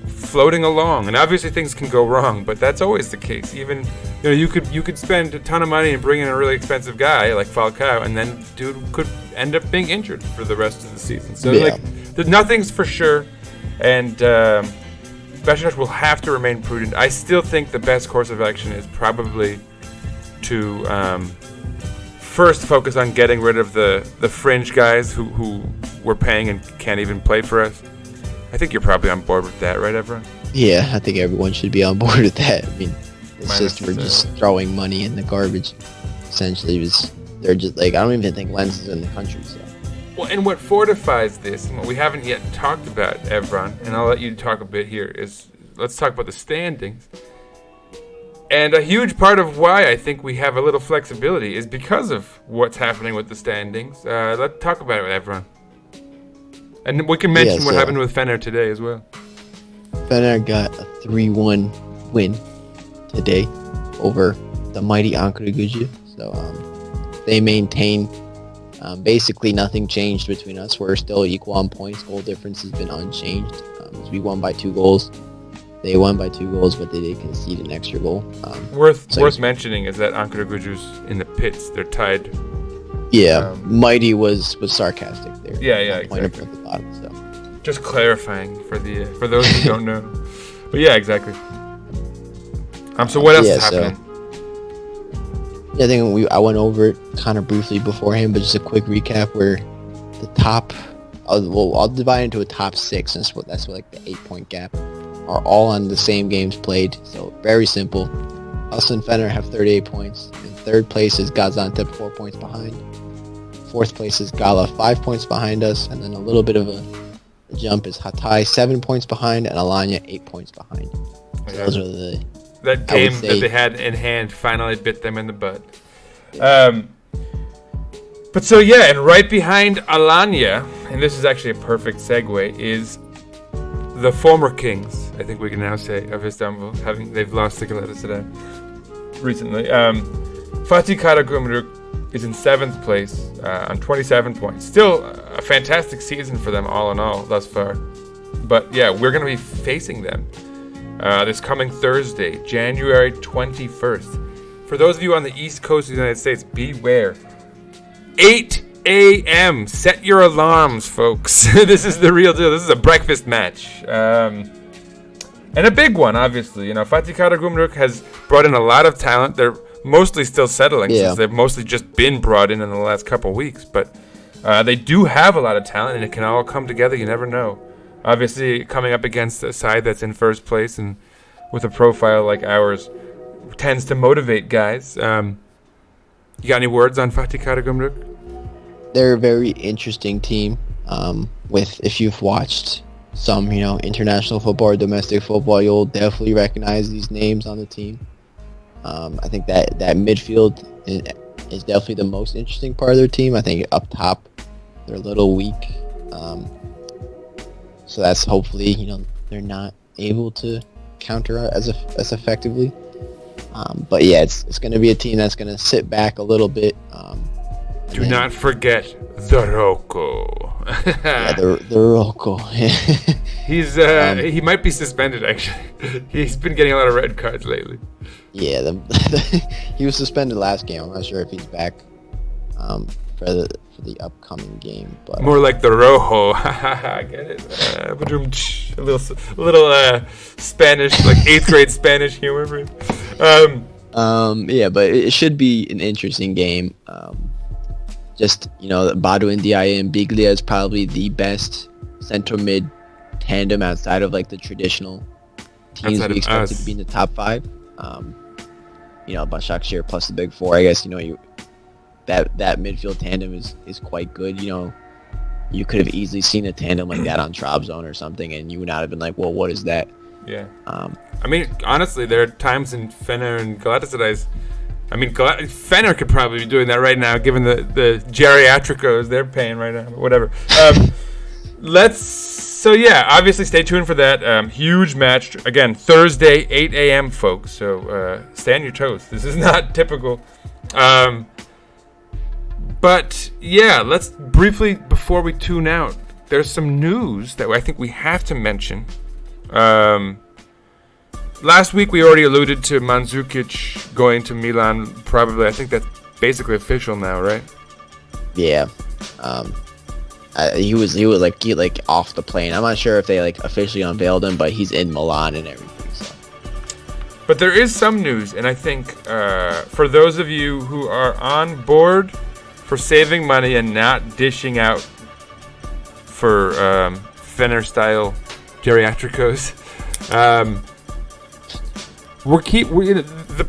floating along, and obviously things can go wrong, but that's always the case. Even you could spend a ton of money and bring in a really expensive guy like Falcao, and then dude could end up being injured for the rest of the season. So nothing's for sure, and Beşiktaş will have to remain prudent. I still think the best course of action is probably to first focus on getting rid of the fringe guys who we're paying and can't even play for us. I think you're probably on board with that, right, Evran? Yeah, I think everyone should be on board with that. I mean, we're just throwing money in the garbage. Essentially, they're just like, I don't even think Lens is in the country. So. Well, and what fortifies this, and what we haven't yet talked about, Evran, and I'll let you talk a bit here, is let's talk about the standings. And a huge part of why I think we have a little flexibility is because of what's happening with the standings. Let's talk about it with Evran. And we can mention what happened with Fener today as well. Fener got a 3-1 win today over the mighty Ankaragücü. So they maintain basically nothing changed between us. We're still equal on points. Goal difference has been unchanged. We won by 2 goals. They won by 2 goals, but they did concede an extra goal. Worth mentioning is that Ankaragücü's in the pits. They're tied. Yeah, Mighty was sarcastic there. Yeah, exactly. exactly. At the bottom, so. Just clarifying for those who don't know. But yeah, exactly. So what else is happening? I think I went over it kind of briefly beforehand, but just a quick recap where the top. I'll divide into a top 6, and that's what like the 8-point gap. Are all on the same games played, so very simple. Us and Fener have 38 points. In 3rd place is Gaziantep, 4 points behind. 4th place is Gala, 5 points behind us, and then a little bit of a jump is Hatay, 7 points behind, and Alanya, 8 points behind. So those are that game that they had in hand finally bit them in the butt. But so yeah, and right behind Alanya, and this is actually a perfect segue, is the former kings, I think we can now say, of Istanbul, they've lost to Galatasaray recently. Fatih Karagümrük is in 7th place on 27 points. Still a fantastic season for them all in all thus far. But yeah, we're going to be facing them this coming Thursday, January 21st. For those of you on the East Coast of the United States, beware. 8 a.m. Set your alarms, folks. This is the real deal. This is a breakfast match. And a big one, obviously. You know, Fatih Karagümrük has brought in a lot of talent. They're mostly still settling since they've mostly just been brought in the last couple weeks. But they do have a lot of talent, and it can all come together. You never know. Obviously, coming up against a side that's in 1st place and with a profile like ours tends to motivate guys. You got any words on Fatih Karagümrük? They're a very interesting team. If you've watched some, international football or domestic football, you'll definitely recognize these names on the team. I think that midfield is definitely the most interesting part of their team. I think up top, they're a little weak. So that's hopefully, they're not able to counter as effectively. But yeah, it's going to be a team that's going to sit back a little bit. Do not forget the Rocco. Yeah, the Rocco. He's he might be suspended actually. He's been getting a lot of red cards lately. Yeah, he was suspended last game. I'm not sure if he's back for the upcoming game. But more like the Rojo. I get it. A little Spanish, like 8th grade Spanish humor. Yeah, but it should be an interesting game. Badu Ndiaye and Biglia is probably the best center mid tandem outside of like the traditional teams we expected to be in the top 5. Başakşehir plus the big 4. I guess that midfield tandem is quite good. You could have easily seen a tandem like that on Trabzon or something, and you would not have been like, well, what is that? Yeah. I mean, honestly, there are times in Fener and Galatasaray's. I mean, Fener could probably be doing that right now, given the geriatricos they're paying right now. But whatever. Obviously stay tuned for that huge match. Again, Thursday, 8 a.m., folks. So stay on your toes. This is not typical. But yeah, let's briefly, before we tune out, there's some news that I think we have to mention. Last week we already alluded to Mandzukic going to Milan. Probably, I think that's basically official now, right? Yeah. He was like off the plane. I'm not sure if they like officially unveiled him, but he's in Milan and everything. So. But there is some news, and I think for those of you who are on board for saving money and not dishing out for Fener style geriatricos.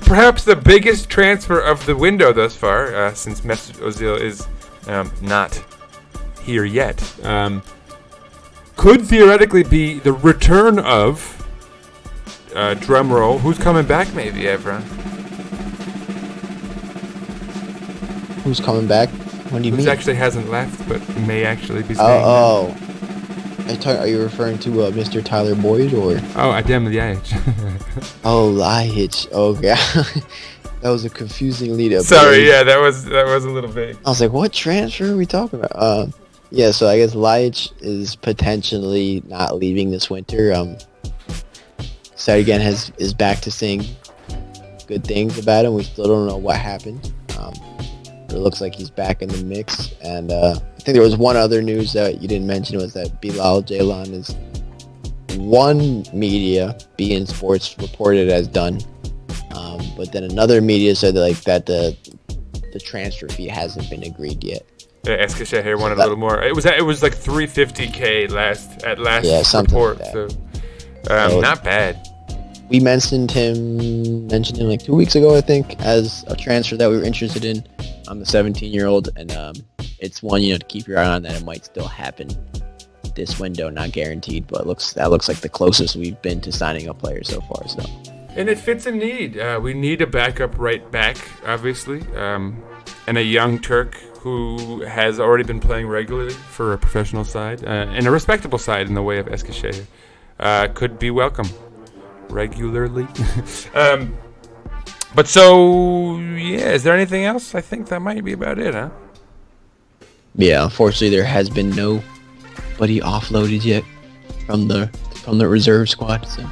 Perhaps the biggest transfer of the window thus far, since Mesut Ozil is not here yet, could theoretically be the return of drum roll. Who's coming back, maybe, Evran? Who's coming back? What do you mean? Actually hasn't left, but may actually be staying. Oh. Are you referring to Mr. Tyler Boyd or? Oh, Adem Ljajic. Oh, Ljajic. Oh, yeah. That was a confusing lead up. Sorry, yeah, that was a little vague. I was like, what transfer are we talking about? Yeah, so I guess Ljajic is potentially not leaving this winter. Again is back to saying good things about him. We still don't know what happened. But it looks like he's back in the mix. And I think there was one other news that you didn't mention was that Bilal Ceylan is one media, beIN Sports, reported as done. But then another media said that the transfer fee hasn't been agreed yet. Yeah, Eskişehir wanted a little more. It was like $350K last report. Like so not bad. We mentioned him like 2 weeks ago, I think, as a transfer that we were interested in. I'm the 17-year-old, and it's one to keep your eye on, that it might still happen this window, not guaranteed, but that looks like the closest we've been to signing a player so far. So, and it fits a need. We need a backup right back, obviously, and a young Turk who has already been playing regularly for a professional side and a respectable side in the way of Eskişehir. Could be welcome regularly. But so, yeah, is there anything else? I think that might be about it, huh? Yeah, unfortunately, there has been nobody offloaded yet from the reserve squad. So.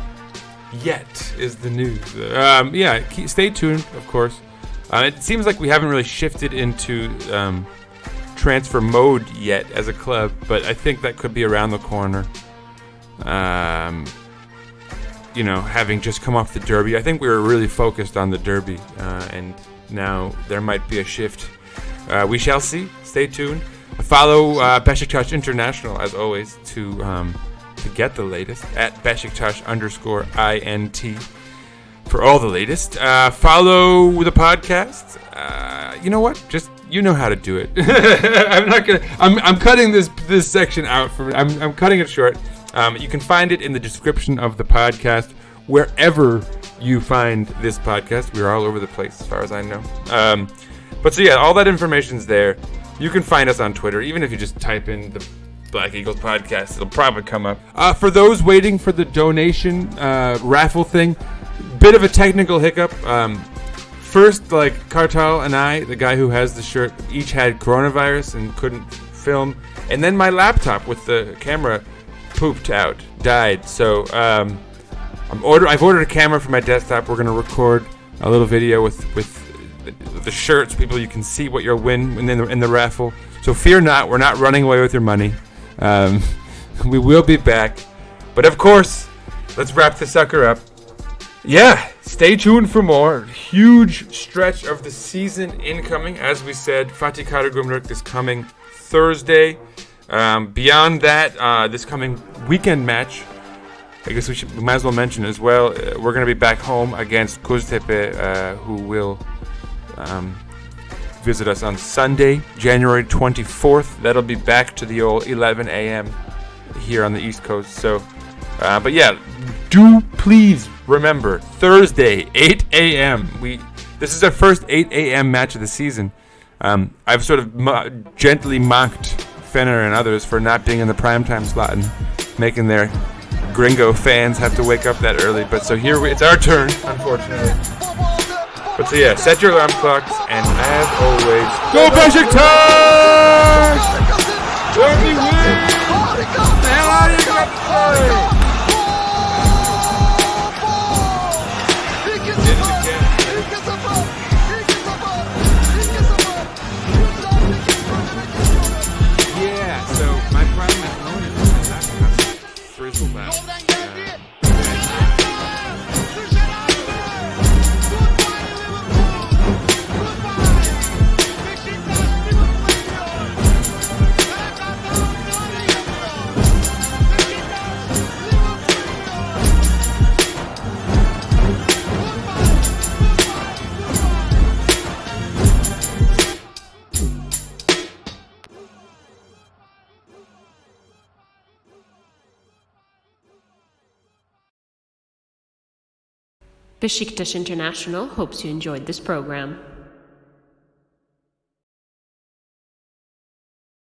Yet is the news. Stay tuned, of course. It seems like we haven't really shifted into transfer mode yet as a club, but I think that could be around the corner. Having just come off the derby, I think we were really focused on the derby, and now there might be a shift. We shall see. Stay tuned. Follow Beşiktaş International as always to get the latest at Beşiktaş_INT for all the latest. Follow the podcast. You know what? Just you know how to do it. I'm cutting this section out I'm cutting it short. You can find it in the description of the podcast, wherever you find this podcast. We're all over the place, as far as I know. But so yeah, all that information's there. You can find us on Twitter, even if you just type in the Black Eagles podcast, it'll probably come up. For those waiting for the donation raffle thing, bit of a technical hiccup. First, Kartal and I, the guy who has the shirt, each had coronavirus and couldn't film. And then my laptop with the camera died. So I've ordered a camera for my desktop. We're going to record a little video with the shirts, people, you can see what you'll win in the raffle. So fear not, we're not running away with your money. We will be back. But of course, let's wrap the sucker up. Yeah, stay tuned for more. Huge stretch of the season incoming. As we said, Fatih Karagümrük this coming Thursday. Beyond that, this coming weekend match, I guess we might as well mention as well, we're going to be back home against Göztepe, who will visit us on Sunday, January 24th. That'll be back to the old 11 a.m. here on the East Coast. So, but yeah, do please remember, Thursday, 8 a.m. This is our first 8 a.m. match of the season. I've sort of gently mocked Fenner and others for not being in the primetime slot and making their gringo fans have to wake up that early. But so it's our turn, unfortunately. But so yeah, set your alarm clocks, and as always, go Beşiktaş! Derby win! The hell out of here, Galatasaray! Yeah, so my problem at home is that frizzled out. Beşiktaş International hopes you enjoyed this program.